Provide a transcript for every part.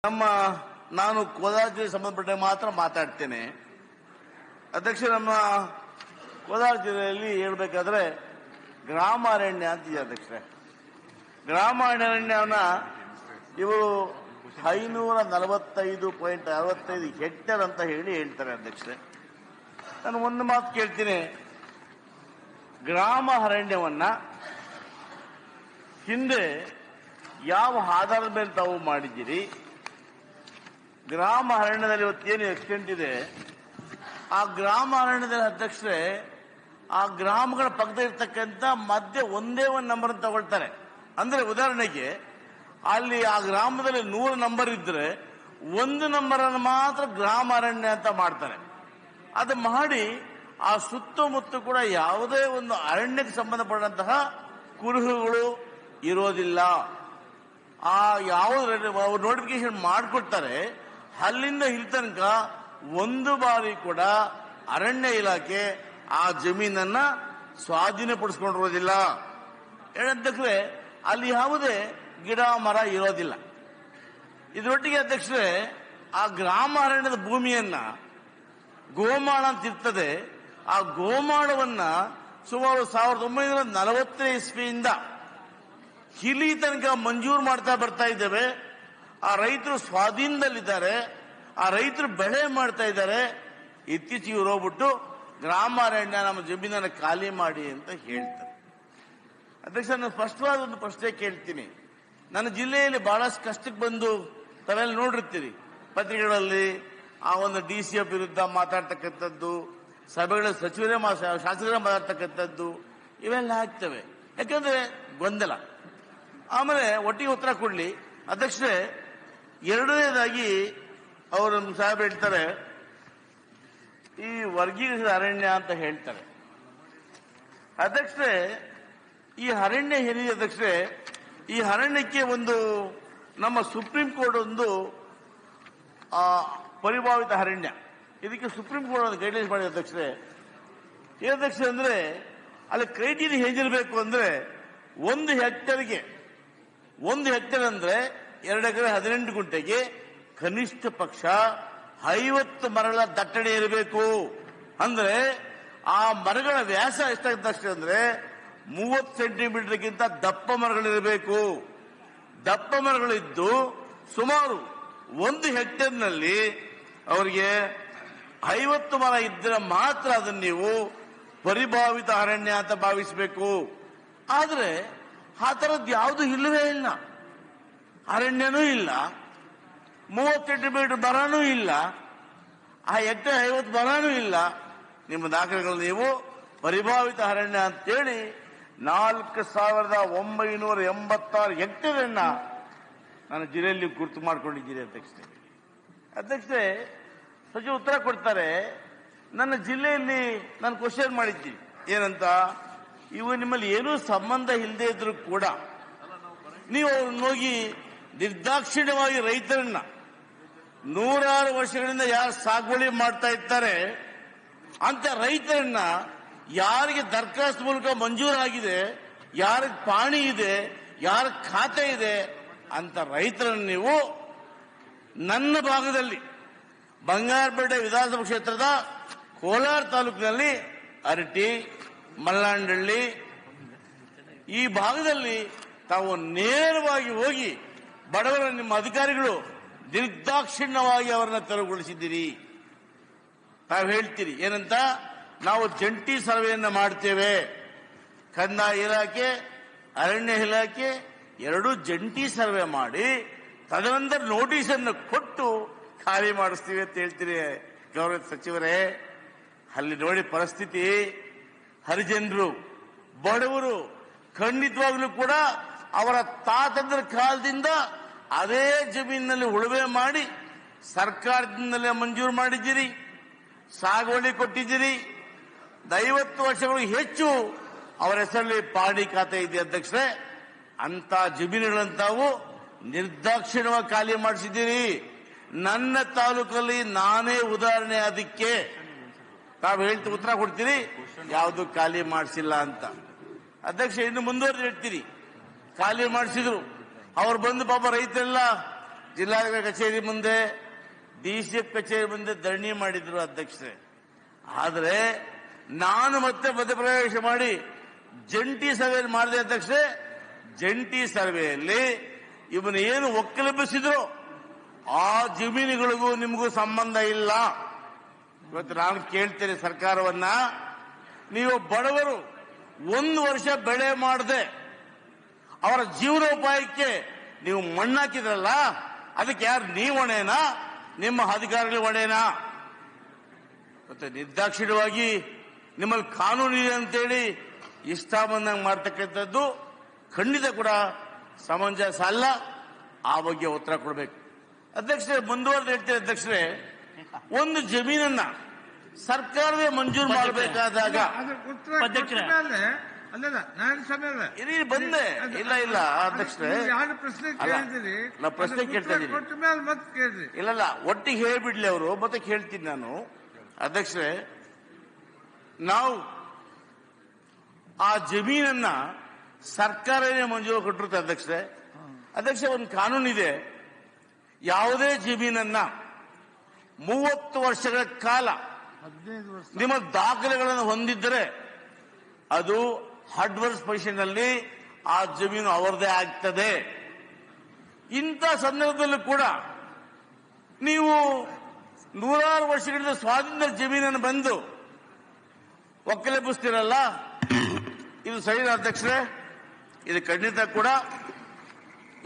ನಾನು ಕೋಲಾರ ಜಿಲ್ಲೆಗೆ ಸಂಬಂಧಪಟ್ಟ ಮಾತ್ರ ಮಾತಾಡ್ತೇನೆ. ಅಧ್ಯಕ್ಷ, ನಮ್ಮ ಕೋಲಾರ ಜಿಲ್ಲೆಯಲ್ಲಿ ಹೇಳ್ಬೇಕಾದ್ರೆ ಗ್ರಾಮ ಅರಣ್ಯ ಅಂತಿದೆ ಅಧ್ಯಕ್ಷರೇ. ಗ್ರಾಮ ಅರಣ್ಯವನ್ನ ಇವರು 545.65 ಹೆಕ್ಟೇರ್ ಅಂತ ಹೇಳ್ತಾರೆ ಅಧ್ಯಕ್ಷರೇ. ನಾನು ಒಂದು ಮಾತು ಕೇಳ್ತೀನಿ, ಗ್ರಾಮ ಅರಣ್ಯವನ್ನ ಹಿಂದೆ ಯಾವ ಆಧಾರದ ಮೇಲೆ ತಾವು ಮಾಡಿದ್ದೀರಿ? ಗ್ರಾಮ ಅರಣ್ಯದಲ್ಲಿ ಇವತ್ತೇನು ಎಕ್ಸ್ಟೆಂಟ್ ಇದೆ, ಆ ಗ್ರಾಮ ಅರಣ್ಯದಲ್ಲಿ ಅಧ್ಯಕ್ಷರೇ ಆ ಗ್ರಾಮಗಳ ಪಕ್ಕದ ಇರ್ತಕ್ಕಂಥ ಮಧ್ಯೆ ಒಂದೇ ಒಂದು ನಂಬರ್ ತಗೊಳ್ತಾರೆ. ಅಂದ್ರೆ ಉದಾಹರಣೆಗೆ ಅಲ್ಲಿ ಆ ಗ್ರಾಮದಲ್ಲಿ 100 ನಂಬರ್ ಇದ್ರೆ ಒಂದು ನಂಬರ್ ಅನ್ನು ಮಾತ್ರ ಗ್ರಾಮ ಅರಣ್ಯ ಅಂತ ಮಾಡ್ತಾರೆ. ಅದು ಮಾಡಿ ಆ ಸುತ್ತಮುತ್ತ ಕೂಡ ಯಾವುದೇ ಒಂದು ಅರಣ್ಯಕ್ಕೆ ಸಂಬಂಧಪಟ್ಟಂತಹ ಕುರುಹುಗಳು ಇರೋದಿಲ್ಲ. ಆ ಯಾವ ನೋಟಿಫಿಕೇಶನ್ ಮಾಡಿಕೊಡ್ತಾರೆ ಅಲ್ಲಿಂದ ಇಲ್ಲಿ ತನಕ ಒಂದು ಬಾರಿ ಕೂಡ ಅರಣ್ಯ ಇಲಾಖೆ ಆ ಜಮೀನನ್ನ ಸ್ವಾಧೀನಪಡಿಸಿಕೊಂಡಿರೋದಿಲ್ಲ. ಅಧ್ಯಕ್ಷರೇ, ಅಲ್ಲಿ ಯಾವುದೇ ಗಿಡ ಮರ ಇರೋದಿಲ್ಲ. ಇದರೊಟ್ಟಿಗೆ ಅಧ್ಯಕ್ಷರೇ, ಆ ಗ್ರಾಮ ಅರಣ್ಯದ ಭೂಮಿಯನ್ನ ಗೋಮಾಳ ಅಂತ ಇರ್ತದೆ. ಆ ಗೋಮಾಳವನ್ನ ಸುಮಾರು 1940 ಇಸ್ವಿಯಿಂದ ಇಲ್ಲಿ ತನಕ ಮಂಜೂರು ಮಾಡ್ತಾ ಬರ್ತಾ ಇದ್ದೇವೆ. ಆ ರೈತರು ಸ್ವಾಧೀನದಲ್ಲಿದ್ದಾರೆ, ಆ ರೈತರು ಬೆಳೆ ಮಾಡ್ತಾ ಇದ್ದಾರೆ. ಇತ್ತೀಚೆಗೆ ಇವರು ಹೋಗ್ಬಿಟ್ಟು ಗ್ರಾಮ ಅರಣ್ಯ ನಮ್ಮ ಜಮೀನನ್ನು ಖಾಲಿ ಮಾಡಿ ಅಂತ ಹೇಳ್ತಾರೆ. ಅಧ್ಯಕ್ಷ, ನಾನು ಸ್ಪಷ್ಟವಾದ ಒಂದು ಪ್ರಶ್ನೆ ಕೇಳ್ತೀನಿ. ನನ್ನ ಜಿಲ್ಲೆಯಲ್ಲಿ ಬಹಳಷ್ಟು ಕಷ್ಟಕ್ಕೆ ಬಂದು ತಾವೆಲ್ಲ ನೋಡಿರ್ತೀರಿ, ಪತ್ರಿಕೆಗಳಲ್ಲಿ ಆ ಒಂದು DCF ವಿರುದ್ಧ ಮಾತಾಡ್ತಕ್ಕಂಥದ್ದು, ಸಭೆಗಳ ಶಾಸಕರೇ ಮಾತಾಡ್ತಕ್ಕಂಥದ್ದು ಇವೆಲ್ಲ ಆಗ್ತವೆ. ಯಾಕಂದ್ರೆ ಗೊಂದಲ. ಆಮೇಲೆ ಒಟ್ಟಿಗೆ ಉತ್ತರ ಕೊಡ್ಲಿ ಅಧ್ಯಕ್ಷರೇ. ಎರಡನೇದಾಗಿ ಅವರು ಸಾಹೇಬ್ ಹೇಳ್ತಾರೆ, ಈ ವರ್ಗೀಕರಿಸಿದ ಅರಣ್ಯ ಅಂತ ಹೇಳ್ತಾರೆ. ಅಧ್ಯಕ್ಷರೇ, ಈ ಅರಣ್ಯ ಏನಿದೆ ಅಧ್ಯಕ್ಷರೇ, ಈ ಅರಣ್ಯಕ್ಕೆ ಒಂದು ನಮ್ಮ ಸುಪ್ರೀಂ ಕೋರ್ಟ್ ಒಂದು ಪರಿಭಾವಿತ ಅರಣ್ಯ, ಇದಕ್ಕೆ ಸುಪ್ರೀಂ ಕೋರ್ಟ್ ಒಂದು ಗೈಡ್ಲೈನ್ಸ್ ಮಾಡಿದೆ ಅಧ್ಯಕ್ಷರೇ. ಏನಾಧ್ಯಕ್ಷ ಅಂದ್ರೆ ಅಲ್ಲಿ ಕ್ರೈಟೀರಿಯಾ ಹೇಗಿರಬೇಕು ಅಂದ್ರೆ 1 ಹೆಕ್ಟೇರ್ಗೆ 1 ಹೆಕ್ಟೇರ್ ಅಂದ್ರೆ 2 ಎಕರೆ 18 ಗುಂಟೆಗೆ ಕನಿಷ್ಠ ಪಕ್ಷ 50 ಮರಗಳ ದಟ್ಟಣೆ ಇರಬೇಕು. ಅಂದ್ರೆ ಆ ಮರಗಳ ವ್ಯಾಸ ಎಷ್ಟಾಗುತ್ತೆ ಅಂದ್ರೆ 30 ಸೆಂಟಿಮೀಟರ್ಗಿಂತ ದಪ್ಪ ಮರಗಳಿರಬೇಕು. ದಪ್ಪ ಮರಗಳಿದ್ದು ಸುಮಾರು 1 ಹೆಕ್ಟೇರ್ನಲ್ಲಿ ಅವರಿಗೆ 50 ಮರ ಇದ್ದರೆ ಮಾತ್ರ ಅದನ್ನು ನೀವು ಪರಿಭಾವಿತ ಅರಣ್ಯ ಅಂತ ಭಾವಿಸಬೇಕು. ಆದ್ರೆ ಆ ಥರದ್ದು ಯಾವುದು ಇಲ್ಲವೇ ಇಲ್ಲ. ಅರಣ್ಯನೂ ಇಲ್ಲ, 30 ಸೆಂಟಿಮೀಟರ್ ಮರನೂ ಇಲ್ಲ, ಆ ಹೆಕ್ಟೇರ್ 50 ಮರನೂ ಇಲ್ಲ. ನಿಮ್ಮ ದಾಖಲೆಗಳು ನೀವು ಪರಿಭಾವಿತ ಅರಣ್ಯ ಅಂತೇಳಿ 4986 ಹೆಕ್ಟೇರ್ ಅನ್ನ ನನ್ನ ಜಿಲ್ಲೆಯಲ್ಲಿ ಗುರುತು ಮಾಡಿಕೊಂಡಿದ್ದೀರಿ ಅಧ್ಯಕ್ಷರೇ. ಅಧ್ಯಕ್ಷರೇ, ಸಚಿವ ಉತ್ತರ ಕೊಡ್ತಾರೆ. ನನ್ನ ಜಿಲ್ಲೆಯಲ್ಲಿ ನಾನು ಕ್ವಶನ್ ಮಾಡಿದ್ದೀನಿ ಏನಂತ, ಇವು ನಿಮ್ಮಲ್ಲಿ ಏನೂ ಸಂಬಂಧ ಇಲ್ಲದೆ ಇದ್ರು ಕೂಡ ನೀವು ಅವ್ರನ್ನ ಹೋಗಿ ನಿರ್ದಾಕ್ಷಿಣ್ಯವಾಗಿ ರೈತರನ್ನ 100 ವರ್ಷಗಳಿಂದ ಯಾರು ಸಾಗುವಳಿ ಮಾಡ್ತಾ ಇರ್ತಾರೆ ಅಂತ ರೈತರನ್ನ, ಯಾರಿಗೆ ದರಖಾಸ್ತು ಮೂಲಕ ಮಂಜೂರಾಗಿದೆ, ಯಾರಿಗೆ ಪಾಣಿ ಇದೆ, ಯಾರ ಖಾತೆ ಇದೆ ಅಂತ ರೈತರನ್ನು ನೀವು ನನ್ನ ಭಾಗದಲ್ಲಿ ಬಂಗಾರಪೇಟೆ ವಿಧಾನಸಭಾ ಕ್ಷೇತ್ರದ ಕೋಲಾರ ತಾಲೂಕಿನಲ್ಲಿ ಅರಟಿ, ಮಲ್ಲಾಂಡಹಳ್ಳಿ ಈ ಭಾಗದಲ್ಲಿ ತಾವು ನೇರವಾಗಿ ಹೋಗಿ ಬಡವರ ನಿಮ್ಮ ಅಧಿಕಾರಿಗಳು ನಿರ್ದಾಕ್ಷಿಣ್ಯವಾಗಿ ಅವರನ್ನ ತೆರವುಗೊಳಿಸಿದ್ದೀರಿ. ತಾವು ಹೇಳ್ತೀರಿ ಏನಂತ, ನಾವು ಜಂಟಿ ಸರ್ವೆಯನ್ನ ಮಾಡ್ತೇವೆ. ಕಂದಾಯ ಇಲಾಖೆ, ಅರಣ್ಯ ಇಲಾಖೆ ಎರಡೂ ಜಂಟಿ ಸರ್ವೆ ಮಾಡಿ ತದನಂತರ ನೋಟಿಸ್ ಅನ್ನು ಕೊಟ್ಟು ಖಾಲಿ ಮಾಡಿಸ್ತೀವಿ ಅಂತ ಹೇಳ್ತೀರಿ. ಗೌರವ ಸಚಿವರೇ, ಅಲ್ಲಿ ನೋಡಿ ಪರಿಸ್ಥಿತಿ, ಹರಿಜನರು, ಬಡವರು ಖಂಡಿತವಾಗ್ಲೂ ಕೂಡ ಅವರ ತಾತಂದ್ರ ಕಾಲದಿಂದ ಅದೇ ಜಮೀನಿನಲ್ಲಿ ಉಳುಮೆ ಮಾಡಿ ಸರ್ಕಾರದಿಂದಲೇ ಮಂಜೂರು ಮಾಡಿದ್ದೀರಿ, ಸಾಗುವಳಿ ಕೊಟ್ಟಿದ್ದೀರಿ. 50 ವರ್ಷಗಳು ಹೆಚ್ಚು ಅವರ ಹೆಸರಲ್ಲಿ ಪಾಣಿ ಖಾತೆ ಇದೆ ಅಧ್ಯಕ್ಷರೇ. ಅಂತ ಜಮೀನುಗಳಂತಾವು ನಿರ್ದಾಕ್ಷಿಣ್ಯವಾಗಿ ಖಾಲಿ ಮಾಡಿಸಿದ್ದೀರಿ. ನನ್ನ ತಾಲೂಕಲ್ಲಿ ನಾನೇ ಉದಾಹರಣೆ. ಅದಕ್ಕೆ ತಾವು ಹೇಳ್ತೀವಿ, ಉತ್ತರ ಕೊಡ್ತೀರಿ, ಯಾವುದು ಖಾಲಿ ಮಾಡಿಸಿಲ್ಲ ಅಂತ. ಅಧ್ಯಕ್ಷ, ಇನ್ನು ಮುಂದುವರೆದು ಹೇಳ್ತೀರಿ, ಖಾಲಿ ಮಾಡಿಸಿದ್ರು. ಅವ್ರು ಬಂದು ಪಾಪ ರೈತರೆಲ್ಲ ಜಿಲ್ಲಾಧಿಕಾರಿ ಕಚೇರಿ ಮುಂದೆ, ಡಿಸಿಎಫ್ ಕಚೇರಿ ಮುಂದೆ ಧರಣಿ ಮಾಡಿದ್ರು ಅಧ್ಯಕ್ಷರೇ. ಆದರೆ ನಾನು ಮತ್ತೆ ಮಧ್ಯಪ್ರವೇಶ ಮಾಡಿ ಜಂಟಿ ಸಭೆ ಮಾಡಿದೆ ಅಧ್ಯಕ್ಷರೇ. ಜಂಟಿ ಸರ್ವೆಯಲ್ಲಿ ಇವನು ಏನು ಒಕ್ಕಲೆಬ್ಬಿಸಿದ್ರು ಆ ಜಮೀನುಗಳಿಗೂ ನಿಮಗೂ ಸಂಬಂಧ ಇಲ್ಲ. ಇವತ್ತು ನಾನು ಕೇಳ್ತೇನೆ ಸರ್ಕಾರವನ್ನ, ನೀವು ಬಡವರು 1 ವರ್ಷ ಬೆಳೆ ಮಾಡದೆ ಅವರ ಜೀವನೋಪಾಯಕ್ಕೆ ನೀವು ಮಣ್ಣಾಕಿದ್ರಲ್ಲ, ಅದಕ್ಕೆ ಯಾರು ನೀವು ಹೊಣೆನಾ, ನಿಮ್ಮ ಅಧಿಕಾರಿಗಳು ಹೊಣೆನಾ? ಮತ್ತೆ ನಿರ್ದಾಕ್ಷಿಣ್ಯವಾಗಿ ನಿಮ್ಮಲ್ಲಿ ಕಾನೂನು ಇದೆ ಅಂತೇಳಿ ಇಷ್ಟ ಬಂದಂಗೆ ಮಾಡ್ತಕ್ಕಂಥದ್ದು ಖಂಡಿತ ಕೂಡ ಸಮಂಜಸ ಅಲ್ಲ. ಆ ಬಗ್ಗೆ ಉತ್ತರ ಕೊಡಬೇಕು. ಅಧ್ಯಕ್ಷರೇ, ಮುಂದುವರೆದು ಹೇಳ್ತೇನೆ ಅಧ್ಯಕ್ಷರೇ, ಒಂದು ಜಮೀನನ್ನ ಸರ್ಕಾರವೇ ಮಂಜೂರು ಮಾಡಬೇಕಾದಾಗ ಇಲ್ಲಿ ಬಂದೆ ಇಲ್ಲ ಅಧ್ಯಕ್ಷರೇ, ನಾ ಪ್ರಶ್ನೆ ಕೇಳ್ತಾ ಇದ್ದೀನಿ. ಇಲ್ಲ ಒಟ್ಟಿಗೆ ಹೇಳ್ಬಿಡ್ಲಿ ಅವರು, ಮತ್ತೆ ಕೇಳ್ತೀನಿ ನಾನು. ಅಧ್ಯಕ್ಷರೇ, ನಾವು ಆ ಜಮೀನನ್ನ ಸರ್ಕಾರವೇ ಮಂಜೂರು ಕೊಟ್ಟಿರುತ್ತೆ ಅಧ್ಯಕ್ಷರೇ. ಅಧ್ಯಕ್ಷ, ಒಂದು ಕಾನೂನಿದೆ, ಯಾವುದೇ ಜಮೀನನ್ನ 30 ವರ್ಷಗಳ ಕಾಲ ನಿಮ್ಮ ದಾಖಲೆಗಳನ್ನು ಹೊಂದಿದ್ದರೆ ಅದು ಅಡ್ವರ್ಸ್ ಪೊಸಿಷನ್ ಅಲ್ಲಿ ಆ ಜಮೀನು ಅವರದೇ ಆಗ್ತದೆ. ಇಂಥ ಸಂದರ್ಭದಲ್ಲೂ ಕೂಡ ನೀವು 100 ವರ್ಷಗಳಿಂದ ಸ್ವಾತಂತ್ರ್ಯ ಜಮೀನನ್ನು ಬಂದು ಒಕ್ಕಲೆಬ್ಬಿಸ್ತೀರಲ್ಲ, ಇದು ಸರಿ ಅಧ್ಯಕ್ಷರೇ? ಇದು ಖಂಡಿತ ಕೂಡ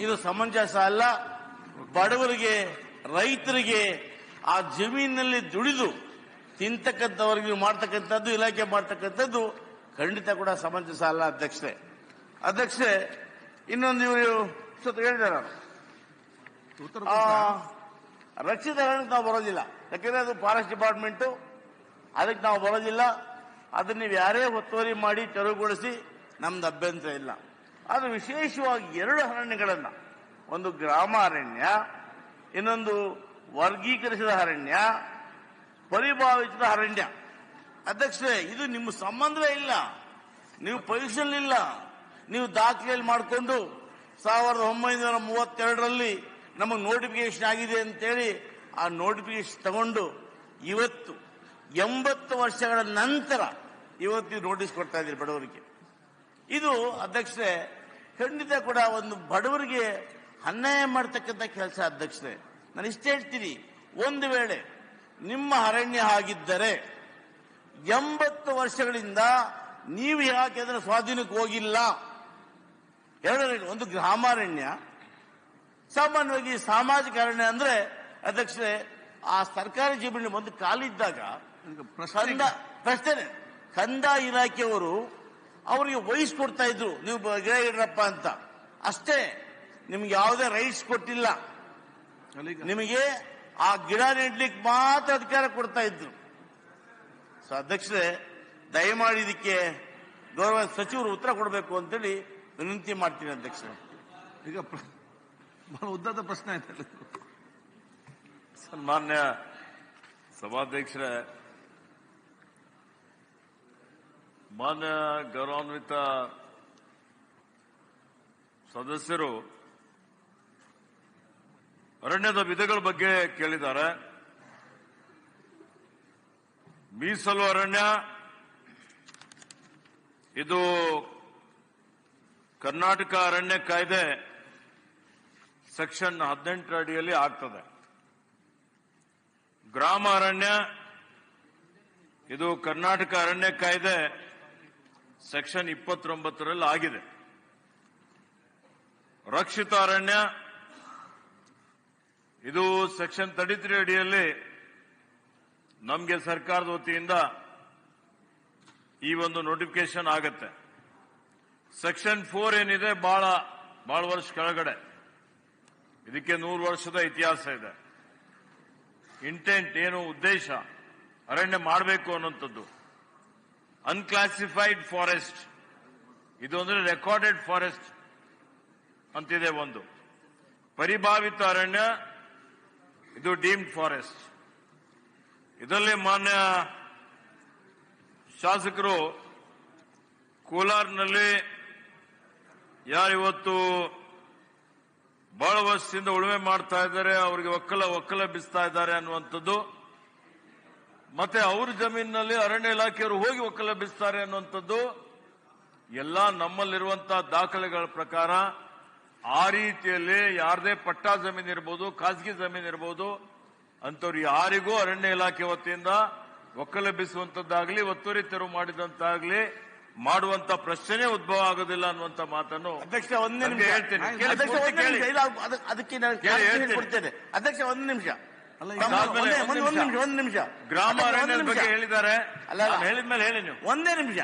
ಇದು ಸಮಂಜಸ ಅಲ್ಲ. ಬಡವರಿಗೆ, ರೈತರಿಗೆ ಆ ಜಮೀನಿನಲ್ಲಿ ದುಡಿದು ತಿಂತಕ್ಕಂಥವ್ರಿಗೆ ಮಾಡ್ತಕ್ಕಂಥದ್ದು, ಇಲಾಖೆ ಮಾಡ್ತಕ್ಕಂಥದ್ದು ಖಂಡಿತ ಕೂಡ ಸಮಂಜಸ ಅಲ್ಲ ಅಧ್ಯಕ್ಷರೇ. ಇನ್ನೊಂದು ಇವರು ಹೇಳಿದಾರೆ, ರಕ್ಷಿತ ಅರಣ್ಯಕ್ಕೆ ನಾವು ಬರೋದಿಲ್ಲ, ಯಾಕಂದ್ರೆ ಅದು ಫಾರೆಸ್ಟ್ ಡಿಪಾರ್ಟ್ಮೆಂಟ್, ಅದಕ್ಕೆ ನಾವು ಬರೋದಿಲ್ಲ. ಅದನ್ನ ನೀವು ಯಾರೇ ಒತ್ತುವರಿ ಮಾಡಿ ತೆರವುಗೊಳಿಸಿ ನಮ್ದು ಅಭ್ಯಂತರ ಇಲ್ಲ. ಅದು ವಿಶೇಷವಾಗಿ 2 ಅರಣ್ಯಗಳನ್ನ, ಒಂದು ಗ್ರಾಮ ಅರಣ್ಯ, ಇನ್ನೊಂದು ವರ್ಗೀಕರಿಸಿದ ಅರಣ್ಯ, ಪರಿಭಾವಿತ ಅರಣ್ಯ. ಅಧ್ಯಕ್ಷರೇ, ಇದು ನಿಮ್ಮ ಸಂಬಂಧವೇ ಇಲ್ಲ, ನೀವು ಪೊಸಿಷನ್ ಇಲ್ಲ. ನೀವು ದಾಖಲೆಯಲ್ಲಿ ಮಾಡಿಕೊಂಡು 1932ರಲ್ಲಿ ನಮಗೆ ನೋಟಿಫಿಕೇಶನ್ ಆಗಿದೆ ಅಂತೇಳಿ ಆ ನೋಟಿಫಿಕೇಶನ್ ತಗೊಂಡು ಇವತ್ತು 80 ವರ್ಷಗಳ ನಂತರ ಇವತ್ತು ನೋಟಿಸ್ ಕೊಡ್ತಾ ಇದ್ದೀರಿ ಬಡವರಿಗೆ. ಇದು ಅಧ್ಯಕ್ಷರೇ ಖಂಡಿತ ಕೂಡ ಒಂದು ಬಡವರಿಗೆ ಅನ್ಯಾಯ ಮಾಡ್ತಕ್ಕಂಥ ಕೆಲಸ ಅಧ್ಯಕ್ಷರೇ. ನಾನು ಇಷ್ಟ ಹೇಳ್ತೀನಿ, ಒಂದು ವೇಳೆ ನಿಮ್ಮ ಅರಣ್ಯ ಆಗಿದ್ದರೆ 80 ವರ್ಷಗಳಿಂದ ನೀವು ಯಾಕೆ ಅದರ ಸ್ವಾಧೀನಕ್ಕೆ ಹೋಗಿಲ್ಲ? ಒಂದು ಗ್ರಾಮಾರಣ್ಯ, ಸಾಮಾನ್ಯವಾಗಿ ಸಾಮಾಜಿಕ ಅರಣ್ಯ ಅಂದ್ರೆ ಅಧ್ಯಕ್ಷರೇ ಆ ಸರ್ಕಾರಿ ಜಮೀನು ಒಂದು ಕಾಲಿದ್ದಾಗ ಪ್ರಶ್ನೆ ಕಂದಾಯ ಇಲಾಖೆಯವರು ಅವರಿಗೆ ವಹಿಸ್ಕೊಡ್ತಾ ಇದ್ರು, ನೀವು ಗಿಡ ಇಡ್ರಪ್ಪ ಅಂತ ಅಷ್ಟೇ. ನಿಮ್ಗೆ ಯಾವುದೇ ರೈಟ್ಸ್ ಕೊಟ್ಟಿಲ್ಲ, ನಿಮಗೆ ಆ ಗಿಡ ನೆಡ್ಲಿಕ್ಕೆ ಮಾತ್ರ ಅಧಿಕಾರ ಕೊಡ್ತಾ ಇದ್ರು. ಸೊ ಅಧ್ಯಕ್ಷರೇ, ದಯಮಾಡಿ ಇದಕ್ಕೆ ಗೌರವ ಸಚಿವರು ಉತ್ತರ ಕೊಡಬೇಕು ಅಂತೇಳಿ ವಿನಂತಿ ಮಾಡ್ತೀನಿ ಅಧ್ಯಕ್ಷರೇ. ಈಗ ಬಹಳ ಉದ್ದದ ಪ್ರಶ್ನೆ ಆಯ್ತು. ಸನ್ಮಾನ್ಯ ಸಭಾಧ್ಯಕ್ಷರೇ, ಮಾನ್ಯ ಗೌರವಾನ್ವಿತ ಸದಸ್ಯರು ಅರಣ್ಯದ ವಿಧಗಳ ಬಗ್ಗೆ ಕೇಳಿದ್ದಾರೆ. ಮೀಸಲು ಅರಣ್ಯ ಇದು ಕರ್ನಾಟಕ ಅರಣ್ಯ ಕಾಯ್ದೆ ಸೆಕ್ಷನ್ 18 ಅಡಿಯಲ್ಲಿ ಆಗ್ತದೆ. ಗ್ರಾಮ ಅರಣ್ಯ ಇದು ಕರ್ನಾಟಕ ಅರಣ್ಯ ಕಾಯ್ದೆ ಸೆಕ್ಷನ್ 29ರಲ್ಲಿ ಆಗಿದೆ. ರಕ್ಷಿತ ಅರಣ್ಯ ಇದು ಸೆಕ್ಷನ್ 33 ಅಡಿಯಲ್ಲಿ ನಮಗೆ ಸರ್ಕಾರದ ವತಿಯಿಂದ ಈ ಒಂದು ನೋಟಿಫಿಕೇಶನ್ ಆಗತ್ತೆ. ಸೆಕ್ಷನ್ 4 ಏನಿದೆ ಬಹಳ ವರ್ಷ ಕೆಳಗಡೆ, ಇದಕ್ಕೆ 100 ವರ್ಷದ ಇತಿಹಾಸ ಇದೆ. ಇಂಟೆಂಟ್ ಏನು, ಉದ್ದೇಶ ಅರಣ್ಯ ಮಾಡಬೇಕು ಅನ್ನುವಂಥದ್ದು. ಅನ್ಕ್ಲಾಸಿಫೈಡ್ ಫಾರೆಸ್ಟ್ ಇದು ಅಂದ್ರೆ ರೆಕಾರ್ಡೆಡ್ ಫಾರೆಸ್ಟ್ ಅಂತಿದೆ ಒಂದು. ಪರಿಭಾವಿತ ಅರಣ್ಯ ಇದು ಡೀಮ್ಡ್ ಫಾರೆಸ್ಟ್. ಇದರಲ್ಲಿ ಮಾನ್ಯ ಶಾಸಕರು ಕೋಲಾರ್ನಲ್ಲಿ ಯಾರಿವತ್ತು ಬಹಳ ವರ್ಷದಿಂದ ಉಳುಮೆ ಮಾಡ್ತಾ ಇದ್ದಾರೆ, ಅವರಿಗೆ ಒಕ್ಕಲೆಬ್ಬಿಸ್ತಾ ಇದ್ದಾರೆ ಅನ್ನುವಂಥದ್ದು, ಮತ್ತೆ ಅವ್ರ ಜಮೀನಿನಲ್ಲಿ ಅರಣ್ಯ ಇಲಾಖೆಯವರು ಹೋಗಿ ಒಕ್ಕಲೆಬ್ಬಿಸ್ತಾರೆ ಅನ್ನುವಂಥದ್ದು ಎಲ್ಲ ನಮ್ಮಲ್ಲಿರುವಂತಹ ದಾಖಲೆಗಳ ಪ್ರಕಾರ ಆ ರೀತಿಯಲ್ಲಿ ಯಾರದೇ ಪಟ್ಟಾ ಜಮೀನು ಇರ್ಬೋದು, ಖಾಸಗಿ ಜಮೀನು ಇರ್ಬೋದು, ಅಂತವ್ರು ಯಾರಿಗೂ ಅರಣ್ಯ ಇಲಾಖೆ ವತಿಯಿಂದ ಒಕ್ಕಲೆಬ್ಬಿಸುವಂತದ್ದಾಗ್ಲಿ ಒತ್ತುವರಿ ತೆರವು ಮಾಡಿದಂತಾಗ್ಲಿ ಮಾಡುವಂತ ಪ್ರಶ್ನೆ ಉದ್ಭವ ಆಗೋದಿಲ್ಲ ಅನ್ನುವಂತ ಮಾತನ್ನು ಅಧ್ಯಕ್ಷ ಒಂದೇ ನಿಮಿಷ ಹೇಳ್ತೇನೆ. ಅಧ್ಯಕ್ಷ ಒಂದೇ ನಿಮಿಷ. ಇಲ್ಲ, ಅದಕ್ಕೆ ನಾನು ಹೇಳ್ಕೊಡ್ತೇನೆ. ಅಧ್ಯಕ್ಷ ಒಂದು ನಿಮಿಷ, ಒಂದು ನಿಮಿಷ. ಗ್ರಾಮ ಅರಣ್ಯದ ಬಗ್ಗೆ ಹೇಳಿದ್ದಾರೆ, ಅಲ್ಲ ಹೇಳಿದ್ಮೇಲೆ ಹೇಳಿ ನೀವು. ಒಂದೇ ನಿಮಿಷ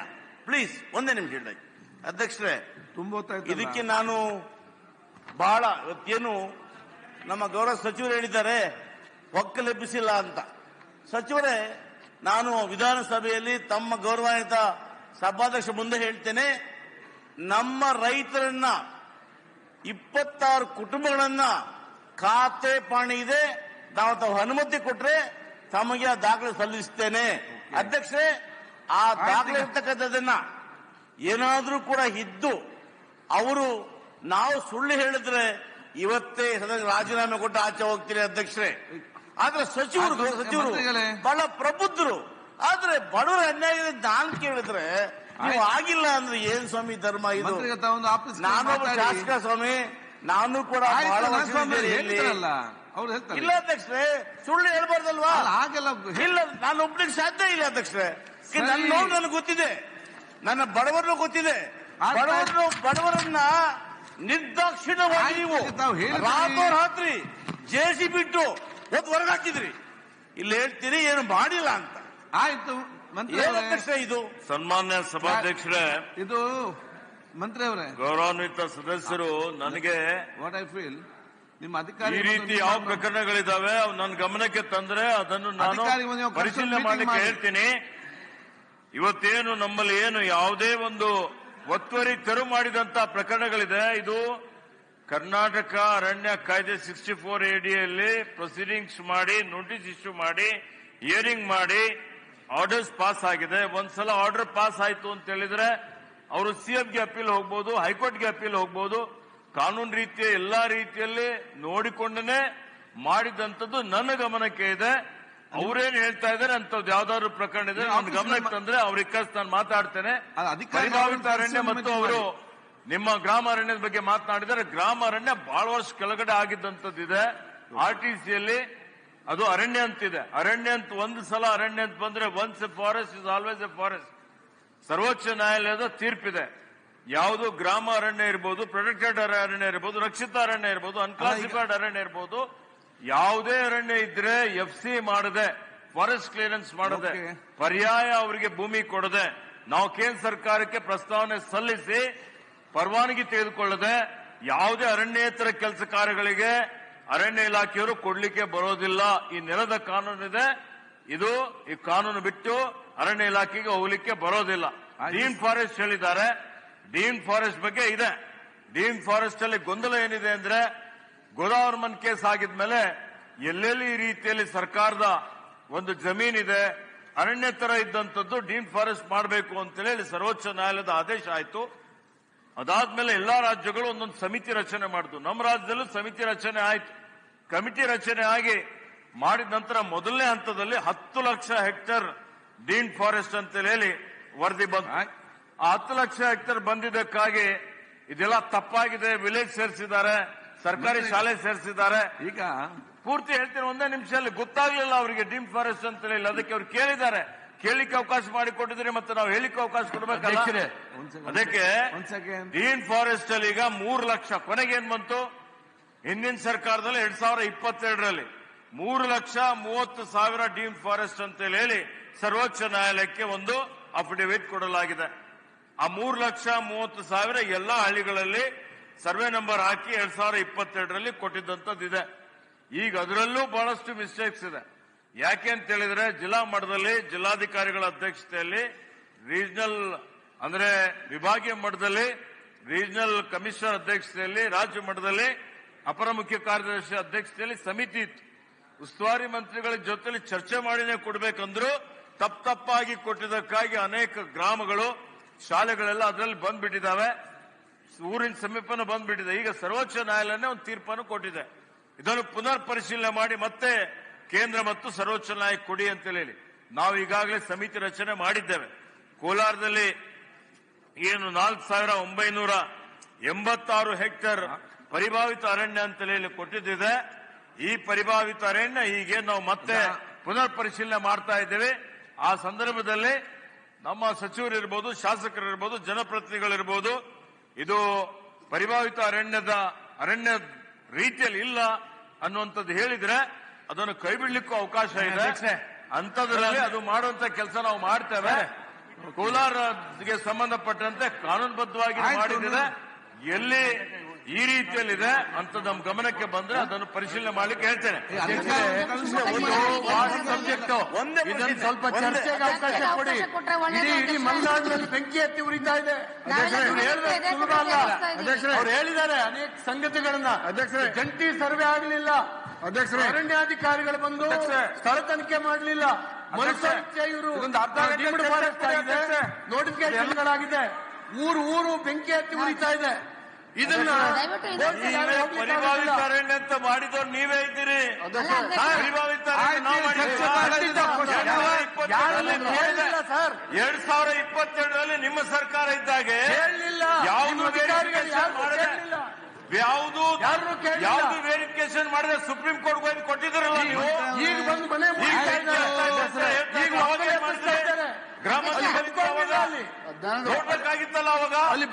ಪ್ಲೀಸ್, ಒಂದೇ ನಿಮಿಷ ಹೇಳಿ ಅಧ್ಯಕ್ಷರೇ. ಇದಕ್ಕೆ ನಾನು ಬಹಳ ಇವತ್ತೇನು ನಮ್ಮ ಗೌರವ ಸಚಿವರು ಹೇಳಿದ್ದಾರೆ ಒಕ್ಕಲೆಬ್ಬಿಸಿಲ್ಲ ಅಂತ. ಸಚಿವರೇ, ನಾನು ವಿಧಾನಸಭೆಯಲ್ಲಿ ತಮ್ಮ ಗೌರವಾನ್ವಿತ ಸಭಾಧ್ಯಕ್ಷ ಮುಂದೆ ಹೇಳ್ತೇನೆ, ನಮ್ಮ ರೈತರನ್ನ 26 ಕುಟುಂಬಗಳನ್ನ ಖಾತೆ ಪಾಣಿ ಇದೆ, ನಾವು ತಾವು ಅನುಮತಿ ಕೊಟ್ರೆ ತಮಗೆ ಆ ದಾಖಲೆ ಸಲ್ಲಿಸ್ತೇನೆ. ಅಧ್ಯಕ್ಷರೇ, ಆ ದಾಖಲೆ ಇರ್ತಕ್ಕಂಥದ್ದನ್ನ ಏನಾದ್ರೂ ಕೂಡ ಇದ್ದು ಅವರು ನಾವು ಸುಳ್ಳು ಹೇಳಿದ್ರೆ ಇವತ್ತೇ ರಾಜೀನಾಮೆ ಕೊಟ್ಟು ಆಚೆ ಹೋಗ್ತೀನಿ ಅಧ್ಯಕ್ಷರೇ. ಆದ್ರೆ ಸಚಿವರು ಬಹಳ ಪ್ರಬುದ್ಧರು, ಆದ್ರೆ ಬಡವರ ಅನ್ಯಾಯ ನಾನು ಕೇಳಿದ್ರೆ ನೀವು ಆಗಿಲ್ಲ ಅಂದ್ರೆ ಏನ್ ಸ್ವಾಮಿ ಧರ್ಮ ಇದು? ನಾನೊಬ್ಬ ಶಾಸಕ ಸ್ವಾಮಿ, ನಾನು ಕೂಡ ಬಹಳ ಇಲ್ಲ ಅಧ್ಯಕ್ಷರೇ, ಸುಳ್ಳು ಹೇಳ್ಬಾರ್ದಲ್ವಾ? ಇಲ್ಲ, ನಾನು ಒಬ್ಬನಿಗೆ ಸಾಧ್ಯ ಇಲ್ಲ ಅಧ್ಯಕ್ಷರೇ. ನನ್ನ ನೋವು ನನಗೆ ಗೊತ್ತಿದೆ, ನನ್ನ ಬಡವರನ್ನು ಗೊತ್ತಿದೆ. ಬಡವರನ್ನ ನಿರ್ದಾಕ್ಷಿಣ್ಯವಾಗಿ ನೀವು ರಾತ್ರಿ ಜೇಸಿ ಬಿಟ್ಟು ಹೊರಗೆ ಹಾಕಿದ್ರಿ. ಇಲ್ಲಿ ಹೇಳ್ತೀರಿ ಏನು ಮಾಡಿಲ್ಲ ಅಂತ. ಆಯ್ತು ಅಧ್ಯಕ್ಷ, ಇದು ಸನ್ಮಾನ್ಯ ಸಭಾಧ್ಯಕ್ಷರೇ, ಇದು ಮಂತ್ರಿ ಅವರೇ, ಗೌರವಾನ್ವಿತ ಸದಸ್ಯರು, ನನಗೆ ವಾಟ್ ಐ ಫೀಲ್ ನಿಮ್ಮ ಅಧಿಕಾರಿ ಈ ರೀತಿ ಯಾವ ಪ್ರಕರಣಗಳಿದಾವೆ ಅವು ನನ್ನ ಗಮನಕ್ಕೆ ತಂದ್ರೆ ಅದನ್ನು ನಾನು ಪರಿಶೀಲನೆ ಮಾಡಲಿಕ್ಕೆ ಹೇಳ್ತೀನಿ. ಇವತ್ತೇನು ನಮ್ಮಲ್ಲಿ ಏನು ಯಾವುದೇ ಒಂದು ಒತ್ತುವರಿ ತೆರವು ಮಾಡಿದಂತ ಪ್ರಕರಣಗಳಿದೆ, ಇದು ಕರ್ನಾಟಕ ಅರಣ್ಯ ಕಾಯ್ದೆ 64 ADಯಲ್ಲಿ ಪ್ರೊಸೀಡಿಂಗ್ಸ್ ಮಾಡಿ, ನೋಟಿಸ್ ಇಶ್ಯೂ ಮಾಡಿ, ಹಿಯರಿಂಗ್ ಮಾಡಿ, ಆರ್ಡರ್ಸ್ ಪಾಸ್ ಆಗಿದೆ. ಒಂದ್ಸಲ ಆರ್ಡರ್ ಪಾಸ್ ಆಯ್ತು ಅಂತ ಹೇಳಿದ್ರೆ ಅವರು ಸಿಎಂಗೆ ಅಪೀಲ್ ಹೋಗ್ಬೋದು, ಹೈಕೋರ್ಟ್ಗೆ ಅಪೀಲ್ ಹೋಗ್ಬೋದು. ಕಾನೂನು ರೀತಿಯ ಎಲ್ಲಾ ರೀತಿಯಲ್ಲಿ ನೋಡಿಕೊಂಡೇ ಮಾಡಿದಂಥದ್ದು ನನ್ನ ಗಮನಕ್ಕೆ ಇದೆ. ಅವ್ರೇನ್ ಹೇಳ್ತಾ ಇದ್ದಾರೆ ಅಂತದ್ದು ಯಾವ್ದಾದ್ರು ಪ್ರಕರಣ ಇದೆ ನನ್ನ ಗಮನಕ್ಕೆ ತಂದ್ರೆ ಅವ್ರಿಗೆ ನಾನು ಮಾತಾಡ್ತೇನೆ. ಪರಿಭಾವಿತ ಅರಣ್ಯ ಮತ್ತು ಅವರು ನಿಮ್ಮ ಗ್ರಾಮ ಅರಣ್ಯದ ಬಗ್ಗೆ ಮಾತನಾಡಿದರೆ, ಗ್ರಾಮ ಅರಣ್ಯ ಬಹಳ ವರ್ಷ ಕೆಳಗಡೆ ಆಗಿದ್ದಂಥದ್ದಿದೆ. RTCಯಲ್ಲಿ ಅದು ಅರಣ್ಯ ಅಂತಿದೆ. ಅರಣ್ಯ ಅಂತ ಒಂದು ಸಲ ಅರಣ್ಯ ಅಂತ ಬಂದ್ರೆ once A forest is always A forest. ಸರ್ವೋಚ್ಚ ನ್ಯಾಯಾಲಯದ ತೀರ್ಪಿದೆ. ಯಾವುದು ಗ್ರಾಮ ಅರಣ್ಯ ಇರ್ಬೋದು, ಪ್ರೊಟೆಕ್ಟೆಡ್ ಅರಣ್ಯ ಇರ್ಬೋದು, ರಕ್ಷಿತ ಅರಣ್ಯ ಇರ್ಬೋದು, ಅನ್ಕ್ಲಾಸಿಫೈಡ್ ಅರಣ್ಯ ಇರ್ಬೋದು, ಯಾವುದೇ ಅರಣ್ಯ ಇದ್ರೆ FC ಮಾಡದೆ, ಫಾರೆಸ್ಟ್ ಕ್ಲಿಯರೆನ್ಸ್ ಮಾಡದೆ, ಪರ್ಯಾಯ ಅವರಿಗೆ ಭೂಮಿ ಕೊಡದೆ, ನಾವು ಕೇಂದ್ರ ಸರ್ಕಾರಕ್ಕೆ ಪ್ರಸ್ತಾವನೆ ಸಲ್ಲಿಸಿ ಪರವಾನಗಿ ತೆಗೆದುಕೊಳ್ಳದೆ ಯಾವುದೇ ಅರಣ್ಯೇತರ ಕೆಲಸ ಕಾರ್ಯಗಳಿಗೆ ಅರಣ್ಯ ಇಲಾಖೆಯವರು ಕೊಡ್ಲಿಕ್ಕೆ ಬರೋದಿಲ್ಲ. ಈ ನೆಲದ ಕಾನೂನಿದೆ, ಇದು ಈ ಕಾನೂನು ಬಿಟ್ಟು ಅರಣ್ಯ ಇಲಾಖೆಗೆ ಹೋಗ್ಲಿಕ್ಕೆ ಬರೋದಿಲ್ಲ. ಡೀಮ್ ಫಾರೆಸ್ಟ್ ಹೇಳಿದ್ದಾರೆ, ಡೀಮ್ ಫಾರೆಸ್ಟ್ ಬಗ್ಗೆ ಇದೆ. ಡೀಮ್ ಫಾರೆಸ್ಟ್ ಅಲ್ಲಿ ಗೊಂದಲ ಏನಿದೆ ಅಂದ್ರೆ, ಗೋದಾವರ್ಮನ್ ಕೇಸ್ ಆಗಿದ್ಮೇಲೆ ಎಲ್ಲೆಲ್ಲಿ ಈ ರೀತಿಯಲ್ಲಿ ಸರ್ಕಾರದ ಒಂದು ಜಮೀನಿದೆ, ಅರಣ್ಯ ತರ ಇದ್ದಂಥದ್ದು ಡೀಮ್ ಫಾರೆಸ್ಟ್ ಮಾಡಬೇಕು ಅಂತೇಳಿ ಸರ್ವೋಚ್ಚ ನ್ಯಾಯಾಲಯದ ಆದೇಶ ಆಯ್ತು. ಅದಾದ್ಮೇಲೆ ಎಲ್ಲಾ ರಾಜ್ಯಗಳು ಒಂದೊಂದು ಸಮಿತಿ ರಚನೆ ಮಾಡಿದ್ವು. ನಮ್ಮ ರಾಜ್ಯದಲ್ಲೂ ಸಮಿತಿ ರಚನೆ ಆಯ್ತು. ಕಮಿಟಿ ರಚನೆ ಆಗಿ ಮಾಡಿದ ನಂತರ ಮೊದಲನೇ ಹಂತದಲ್ಲಿ 10 ಲಕ್ಷ ಹೆಕ್ಟೇರ್ ಡೀನ್ ಫಾರೆಸ್ಟ್ ಅಂತ ಹೇಳಿ ವರದಿ ಬಂತು. ಆ 10 ಲಕ್ಷ ಹೆಕ್ಟೇರ್ ಬಂದಿದ್ದಕ್ಕಾಗಿ ಇದೆಲ್ಲ ತಪ್ಪಾಗಿದೆ, ವಿಲೇಜ್ ಸೇರಿಸಿದ್ದಾರೆ, ಸರ್ಕಾರಿ ಶಾಲೆ ಸೇರಿಸಿದ್ದಾರೆ. ಈಗ ಪೂರ್ತಿ ಹೇಳ್ತೀನಿ, ಒಂದೇ ನಿಮಿಷದಲ್ಲಿ ಗೊತ್ತಾಗ್ಲಿಲ್ಲ ಅವರಿಗೆ ಡೀಮ್ ಫಾರೆಸ್ಟ್ ಅಂತ ಹೇಳಿ. ಅದಕ್ಕೆ ಅವ್ರು ಕೇಳಿದ್ದಾರೆ, ಕೇಳಿಕ್ಕೆ ಅವಕಾಶ ಮಾಡಿಕೊಟ್ಟಿದ್ರೆ ಮತ್ತೆ ನಾವು ಹೇಳಿಕ್ಕೆ ಅವಕಾಶ ಕೊಡ್ಬೇಕಲ್ಲ. ಅದಕ್ಕೆ ಡೀನ್ ಫಾರೆಸ್ಟ್ ಅಲ್ಲಿ ಈಗ 3 ಲಕ್ಷ, ಕೊನೆಗೆ ಏನ್ ಬಂತು ಹಿಂದಿನ ಸರ್ಕಾರದಲ್ಲಿ 2022ರಲ್ಲಿ 3,30,000 ಡೀಮ್ ಫಾರೆಸ್ಟ್ ಅಂತ ಹೇಳಿ ಸರ್ವೋಚ್ಚ ನ್ಯಾಯಾಲಯಕ್ಕೆ ಒಂದು ಅಫಿಡವಿಟ್ ಕೊಡಲಾಗಿದೆ. ಆ 3,30,000 ಎಲ್ಲಾ ಹಳ್ಳಿಗಳಲ್ಲಿ ಸರ್ವೆ ನಂಬರ್ ಹಾಕಿ 2022ರಲ್ಲಿ ಕೊಟ್ಟಿದ್ದಂತದ್ದಿದೆ. ಈಗ ಅದರಲ್ಲೂ ಬಹಳಷ್ಟು ಮಿಸ್ಟೇಕ್ಸ್ ಇದೆ. ಯಾಕೆ ಅಂತ ಹೇಳಿದ್ರೆ, ಜಿಲ್ಲಾ ಮಟ್ಟದಲ್ಲಿ ಜಿಲ್ಲಾಧಿಕಾರಿಗಳ ಅಧ್ಯಕ್ಷತೆಯಲ್ಲಿ, ರೀಜನಲ್ ಅಂದ್ರೆ ವಿಭಾಗೀಯ ಮಟ್ಟದಲ್ಲಿ ರೀಜನಲ್ ಕಮಿಷನರ್ ಅಧ್ಯಕ್ಷತೆಯಲ್ಲಿ, ರಾಜ್ಯ ಮಟ್ಟದಲ್ಲಿ ಅಪರ ಮುಖ್ಯ ಕಾರ್ಯದರ್ಶಿ ಅಧ್ಯಕ್ಷತೆಯಲ್ಲಿ ಸಮಿತಿ ಇತ್ತು. ಉಸ್ತುವಾರಿ ಮಂತ್ರಿಗಳ ಜೊತೆಲಿ ಚರ್ಚೆ ಮಾಡಿನೇ ಕೊಡ್ಬೇಕಂದ್ರು ತಪ್ಪಾಗಿ ಕೊಟ್ಟಿದ್ದಕ್ಕಾಗಿ ಅನೇಕ ಗ್ರಾಮಗಳು, ಶಾಲೆಗಳೆಲ್ಲ ಅದರಲ್ಲಿ ಬಂದ್ಬಿಟ್ಟಿದ್ದಾವೆ. ಊರಿನ ಸಮೀಪನೂ ಬಂದ್ಬಿಟ್ಟಿದೆ. ಈಗ ಸರ್ವೋಚ್ಚ ನ್ಯಾಯಾಲಯನೇ ಒಂದು ತೀರ್ಪನ್ನು ಕೊಟ್ಟಿದೆ. ಇದನ್ನು ಪುನರ್ ಪರಿಶೀಲನೆ ಮಾಡಿ ಮತ್ತೆ ಕೇಂದ್ರ ಮತ್ತು ಸರ್ವೋಚ್ಚ ನ್ಯಾಯ ಕೊಡಿ ಅಂತ ಹೇಳಿ ನಾವು ಈಗಾಗಲೇ ಸಮಿತಿ ರಚನೆ ಮಾಡಿದ್ದೇವೆ. ಕೋಲಾರದಲ್ಲಿ ಏನು 4,986 ಹೆಕ್ಟೇರ್ ಪರಿಭಾವಿತ ಅರಣ್ಯ ಅಂತ ಹೇಳಿ ಕೊಟ್ಟಿದ್ದಿದೆ. ಈ ಪರಿಭಾವಿತ ಅರಣ್ಯ ಹೀಗೆ ನಾವು ಮತ್ತೆ ಪುನರ್ ಪರಿಶೀಲನೆ ಮಾಡ್ತಾ ಇದ್ದೇವೆ. ಆ ಸಂದರ್ಭದಲ್ಲಿ ನಮ್ಮ ಸಚಿವರಿರ್ಬೋದು, ಶಾಸಕರಿರ್ಬೋದು, ಜನಪ್ರತಿನಿಧಿಗಳಿರ್ಬೋದು, ಇದು ಪರಿಭಾವಿತ ಅರಣ್ಯ ರೀತಿಯಲ್ಲಿ ಇಲ್ಲ ಅನ್ನುವಂಥದ್ದು ಹೇಳಿದ್ರೆ ಅದನ್ನು ಕೈ ಬಿಡ್ಲಿಕ್ಕೂ ಅವಕಾಶ ಇದೆ. ಅಂತದ್ರಲ್ಲಿ ಅದು ಮಾಡುವಂತ ಕೆಲಸ ನಾವು ಮಾಡ್ತೇವೆ. ಕೋಲಾರಗೆ ಸಂಬಂಧಪಟ್ಟಂತೆ ಕಾನೂನುಬದ್ಧವಾಗಿ ಮಾಡಿದ್ರೆ ಎಲ್ಲಿ ಈ ರೀತಿಯಲ್ಲಿದೆ ಅಂತ ನಮ್ಮ ಗಮನಕ್ಕೆ ಬಂದ್ರೆ ಅದನ್ನು ಪರಿಶೀಲನೆ ಮಾಡ್ಲಿಕ್ಕೆ ಹೇಳ್ತೇನೆ. ಸಬ್ಜೆಕ್ಟ್ ಇದನ್ನು ಸ್ವಲ್ಪ ಚರ್ಚೆಗೆ ಅವಕಾಶ ಕೊಡಿ. ಇಡೀ ಮಲೆನಾಡಿನಲ್ಲಿ ಬೆಂಕಿ ಎತ್ತಿ ಉರಿತಾ ಇದೆ. ಸುಲಭ ಅಲ್ಲ. ಅವ್ರು ಹೇಳಿದ್ದಾರೆ ಅನೇಕ ಸಂಗತಿಗಳನ್ನ. ಜಂಟಿ ಸರ್ವೆ ಆಗಲಿಲ್ಲ, ಅರಣ್ಯಾಧಿಕಾರಿಗಳು ಬಂದು ಸ್ಥಳ ತನಿಖೆ ಮಾಡಲಿಲ್ಲ, ಇವರು ನೋಟಿಫಿಕೇಶನ್ಗಳಾಗಿದೆ, ಊರು ಬೆಂಕಿ ಎತ್ತಿ ಉರಿತಾ ಇದೆ. ಇದನ್ನ ಪರಿಭಾವಿತ ಅರಣ್ಯ ಅಂತ ಮಾಡಿದವ್ರು ನೀವೇ ಇದ್ದೀರಿ. ಪರಿಭಾವಿತ 2022ರಲ್ಲಿ ನಿಮ್ಮ ಸರ್ಕಾರ ಇದ್ದಾಗೆ ಯಾವುದು ವೆರಿಫಿಕೇಶನ್ ಮಾಡಿದ್ರೆ ಸುಪ್ರೀಂ ಕೋರ್ಟ್ ಹೋಗಿ ಕೊಟ್ಟಿದ್ರಲ್ಲ ನೀವು. ಈಗ ಬಂದು ಮನೆ ನೋಡ್ಬೇಕಾಗಿತ್ತಲ್ಲ ಅವಾಗ, ಅಲ್ಲಿ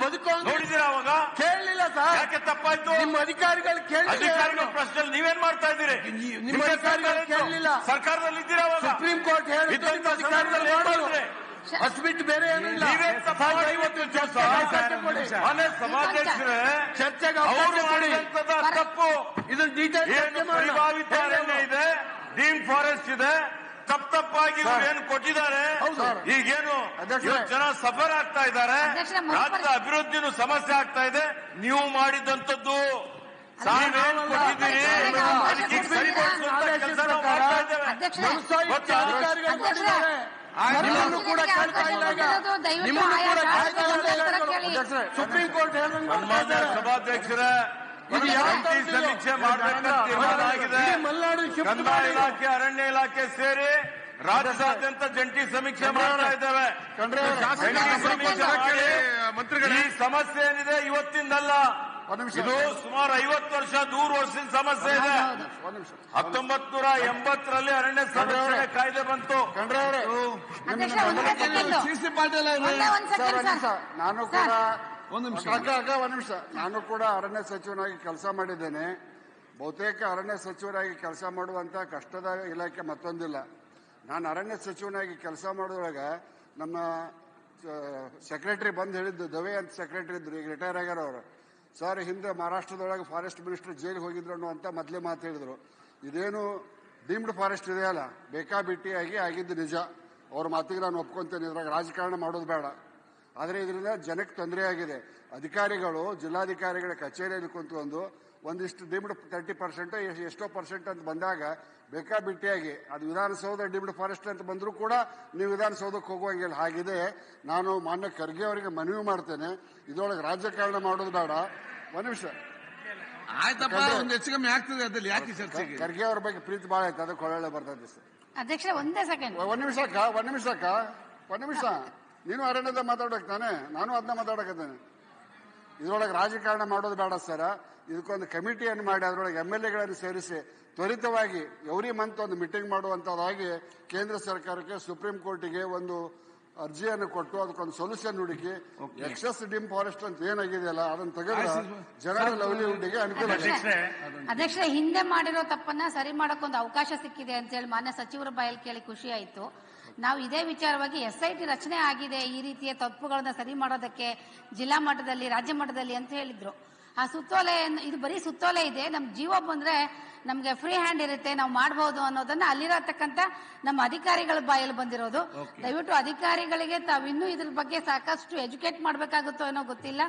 ನೋಡಿದಿರ ಅವಾಗ ಕೇಳಲಿಲ್ಲ ಸರ್. ಯಾಕೆ ತಪ್ಪಾಯ್ತು? ನಿಮ್ಮ ಅಧಿಕಾರಿಗಳು ಅಧಿಕಾರಿಗಳ ಪ್ರಶ್ನೆ ನೀವೇನ್ ಮಾಡ್ತಾ ಇದ್ದೀರಿ? ನಿಮ್ಮ ಅಧಿಕಾರಿಗಳು ಕೇಳಲಿಲ್ಲ. ಸರ್ಕಾರದಲ್ಲಿ ಇದ್ದೀರಾ ಅವಾಗ. ಸುಪ್ರೀಂ ಕೋರ್ಟ್ ಹೇಳಿದ್ರೆ ಅಧಿಕಾರಿಗಳು ಮಾಡಿದ್ರೆ ಅಷ್ಟ್ಬಿಟ್ಟು ಬೇರೆ ಏನಿಲ್ಲ. ಸಭಾಧ್ಯಕ್ಷರೇ, ಚರ್ಚೆಗೆ ಅವರು ಮಾಡಿದಂತದ ತಪ್ಪು. ಇದನ್ನ ಡೀಟೇಲ್ ಪರಿಭಾವಿತ ಅರಣ್ಯ ಇದೆ, ಡೀಮ್ ಫಾರೆಸ್ಟ್ ಇದೆ, ತಪ್ಪಾಗಿ ಏನು ಕೊಟ್ಟಿದ್ದಾರೆ. ಈಗೇನು ಜನ ಸಫರ್ ಆಗ್ತಾ ಇದ್ದಾರೆ, ರಾಜ್ಯದ ಅಭಿವೃದ್ಧಿನೂ ಸಮಸ್ಯೆ ಆಗ್ತಾ ಇದೆ. ನೀವು ಮಾಡಿದಂತದ್ದು ನೀವೇನು ಕೊಟ್ಟಿದ್ದೀರಿ ಅದಕ್ಕೆ ಸರಿಪಡಿಸುವಂತ ಕೆಲಸ ನಾವು ಮಾಡ್ತಾ ಇದ್ದೇವೆ. ನಿಮ್ಮನ್ನು ಕೂಡ ಕೇಳ್ತಾ ಇಲ್ಲ. ನಿಮ್ಮನ್ನು ಕೂಡ ಕೇಳ್ತಾ ಇಲ್ಲ. ಸುಪ್ರೀಂ ಕೋರ್ಟ್ ಸಭಾಧ್ಯಕ್ಷರೇ, ಸಮೀಕ್ಷೆ ಮಾಡಬೇಕಂತ ತೀರ್ಮಾನ ಆಗಿದೆ. ಕಂದಾಯ ಇಲಾಖೆ, ಅರಣ್ಯ ಇಲಾಖೆ ಸೇರಿ ರಾಜ್ಯಾದ್ಯಂತ ಜಂಟಿ ಸಮೀಕ್ಷೆ ಮಾಡ್ತಾ ಇದ್ದೇವೆ. ಈ ಸಮಸ್ಯೆ ಏನಿದೆ ಇವತ್ತಿಂದಲ್ಲ, ಇದು ಸುಮಾರು 50 ವರ್ಷ 100 ವರ್ಷದ ಸಮಸ್ಯೆ ಇದೆ. 1980ರಲ್ಲಿ ಅರಣ್ಯ ಸಂರಕ್ಷಣೆ ಕಾಯ್ದೆ ಬಂತು. ನಾನು ಕೂಡ ಒಂದು ನಿಮಿಷ ನಾನು ಕೂಡ ಅರಣ್ಯ ಸಚಿವನಾಗಿ ಕೆಲಸ ಮಾಡಿದ್ದೇನೆ. ಬಹುತೇಕ ಅರಣ್ಯ ಸಚಿವರಾಗಿ ಕೆಲಸ ಮಾಡುವಂತ ಕಷ್ಟದ ಇಲಾಖೆ ಮತ್ತೊಂದಿಲ್ಲ. ನಾನು ಅರಣ್ಯ ಸಚಿವನಾಗಿ ಕೆಲಸ ಮಾಡೋದ್ರೊಳಗೆ ನಮ್ಮ ಸೆಕ್ರೆಟರಿ ಬಂದು ಹೇಳಿದ್ದು, ದವೆ ಅಂತ ಸೆಕ್ರೆಟರಿ ಇದ್ರು, ಈಗ ರಿಟೈರ್ ಆಗ್ಯಾರ ಅವರು. ಸರ್, ಹಿಂದೆ ಮಹಾರಾಷ್ಟ್ರದೊಳಗೆ ಫಾರೆಸ್ಟ್ ಮಿನಿಸ್ಟರ್ ಜೈಲಿಗೆ ಹೋಗಿದ್ರು ಅಂತ ಮೊದಲೇ ಮಾತು ಹೇಳಿದ್ರು. ಇದೇನು ಡೀಮ್ಡ್ ಫಾರೆಸ್ಟ್ ಇದೆಯಲ್ಲ, ಬೇಕಾಬಿಟ್ಟಿಯಾಗಿ ಆಗಿದ್ದು ನಿಜ. ಅವ್ರ ಮಾತಿಗೆ ನಾನು ಒಪ್ಕೊಂತೇನೆ. ಇದ್ರಾಗ ರಾಜಕಾರಣ ಮಾಡೋದು ಬೇಡ. ಆದರೆ ಇದರಿಂದ ಜನಕ್ಕೆ ತೊಂದರೆ ಆಗಿದೆ. ಅಧಿಕಾರಿಗಳು, ಜಿಲ್ಲಾಧಿಕಾರಿಗಳ ಕಚೇರಿಯಲ್ಲಿ ಕುಂತ್ಕೊಂಡು ಒಂದಿಷ್ಟು ಡೀಮ್ಡ್ 30% ಎಷ್ಟೋ ಪರ್ಸೆಂಟ್ ಅಂತ ಬಂದಾಗ ಬೇಕಾಬಿಟ್ಟಿಯಾಗಿ ಅದು ವಿಧಾನಸೌಧ ಡೀಮ್ಡ್ ಫಾರೆಸ್ಟ್ ಅಂತ ಬಂದರೂ ಕೂಡ ನೀವು ವಿಧಾನಸೌಧಕ್ಕೆ ಹೋಗುವಂಗಿಲ್ಲ. ಹಾಗಿದೆ. ನಾನು ಮಾನ್ಯ ಖರ್ಗೆ ಅವರಿಗೆ ಮನವಿ ಮಾಡ್ತೇನೆ, ಇದರೊಳಗೆ ರಾಜಕಾರಣ ಮಾಡೋದು ಬೇಡ. ಒಂದು ನಿಮಿಷ ಆಯ್ತಪ್ಪ, ಒಂದು ಹೆಚ್ಚು ಕಮ್ಮಿ ಆಗ್ತದೆ ಅದ್ರಲ್ಲಿ, ಯಾಕೆ ಚರ್ಚೆಗೆ? ಖರ್ಗೆ ಅವ್ರ ಬಗ್ಗೆ ಪ್ರೀತಿ ಭಾಳ ಆಯ್ತು, ಅದಕ್ಕೆ ಒಳ್ಳೆ ಬರ್ತದೆ ಸರ್. ಅಧ್ಯಕ್ಷ ಒಂದೇ ಸೆಕೆಂಡ್, ಒಂದ್ ನಿಮಿಷ ನೀನು ಅರಣ್ಯದ ಮಾತಾಡಕ್ ತಾನೆ, ನಾನು ಅದನ್ನ ಮಾತಾಡಕತ್ತೇನೆ. ಇದ್ರೊಳಗೆ ರಾಜಕಾರಣ ಮಾಡೋದು ಬೇಡ ಸರ್. ಇದಕ್ಕೊಂದು ಕಮಿಟಿಯನ್ನು ಮಾಡಿ ಅದರೊಳಗೆ MLAಗಳನ್ನು ಸೇರಿಸಿ ತ್ವರಿತವಾಗಿ ಎವ್ರಿ ಮಂತ್ ಒಂದು ಮೀಟಿಂಗ್ ಮಾಡುವಂತದ್ದಾಗಿ ಕೇಂದ್ರ ಸರ್ಕಾರಕ್ಕೆ, ಸುಪ್ರೀಂ ಕೋರ್ಟಿಗೆ ಒಂದು ಅರ್ಜಿಯನ್ನು ಕೊಟ್ಟು ಅದಕ್ಕೊಂದು ಸೊಲ್ಯೂಷನ್ ಹುಡುಕಿ, ಎಕ್ಸಸ್ ಡೀಮ್ ಫಾರೆಸ್ಟ್ ಅಂತ ಏನಾಗಿದೆಯಲ್ಲ ಅದನ್ನು ತೆಗೆದ್ರೆ ಜನರ ಲವ್ಲಿಹುಡ್ಗೆ ಅನುಕೂಲ. ಅಧ್ಯಕ್ಷ, ಹಿಂದೆ ಮಾಡಿರೋ ತಪ್ಪನ್ನ ಸರಿ ಮಾಡಕ್ಕೊಂದು ಅವಕಾಶ ಸಿಕ್ಕಿದೆ ಅಂತ ಹೇಳಿ ಮಾನ್ಯ ಸಚಿವರ ಬಾಯಲ್ಲಿ ಕೇಳಿ ಖುಷಿ ಆಯ್ತು. ನಾವು ಇದೇ ವಿಚಾರವಾಗಿ SIT ರಚನೆ ಆಗಿದೆ ಈ ರೀತಿಯ ತಪ್ಪುಗಳನ್ನ ಸರಿ ಮಾಡೋದಕ್ಕೆ ಜಿಲ್ಲಾ ಮಟ್ಟದಲ್ಲಿ, ರಾಜ್ಯ ಮಟ್ಟದಲ್ಲಿ ಅಂತ ಹೇಳಿದ್ರು. ಆ ಸುತ್ತೋಲೆ, ಇದು ಬರೀ ಸುತ್ತೋಲೆ ಇದೆ, ನಮ್ ಜೀವ ಬಂದ್ರೆ ನಮ್ಗೆ ಫ್ರೀ ಹ್ಯಾಂಡ್ ಇರುತ್ತೆ, ನಾವು ಮಾಡಬಹುದು ಅನ್ನೋದನ್ನ ಅಲ್ಲಿರತಕ್ಕಂತ ನಮ್ಮ ಅಧಿಕಾರಿಗಳ ಬಾಯಲ್ಲಿ ಬಂದಿರೋದು. ದಯವಿಟ್ಟು ಅಧಿಕಾರಿಗಳಿಗೆ ತಾವಿನ್ನೂ ಇದ್ರ ಬಗ್ಗೆ ಸಾಕಷ್ಟು ಎಜುಕೇಟ್ ಮಾಡ್ಬೇಕಾಗುತ್ತೋ ಏನೋ ಗೊತ್ತಿಲ್ಲ.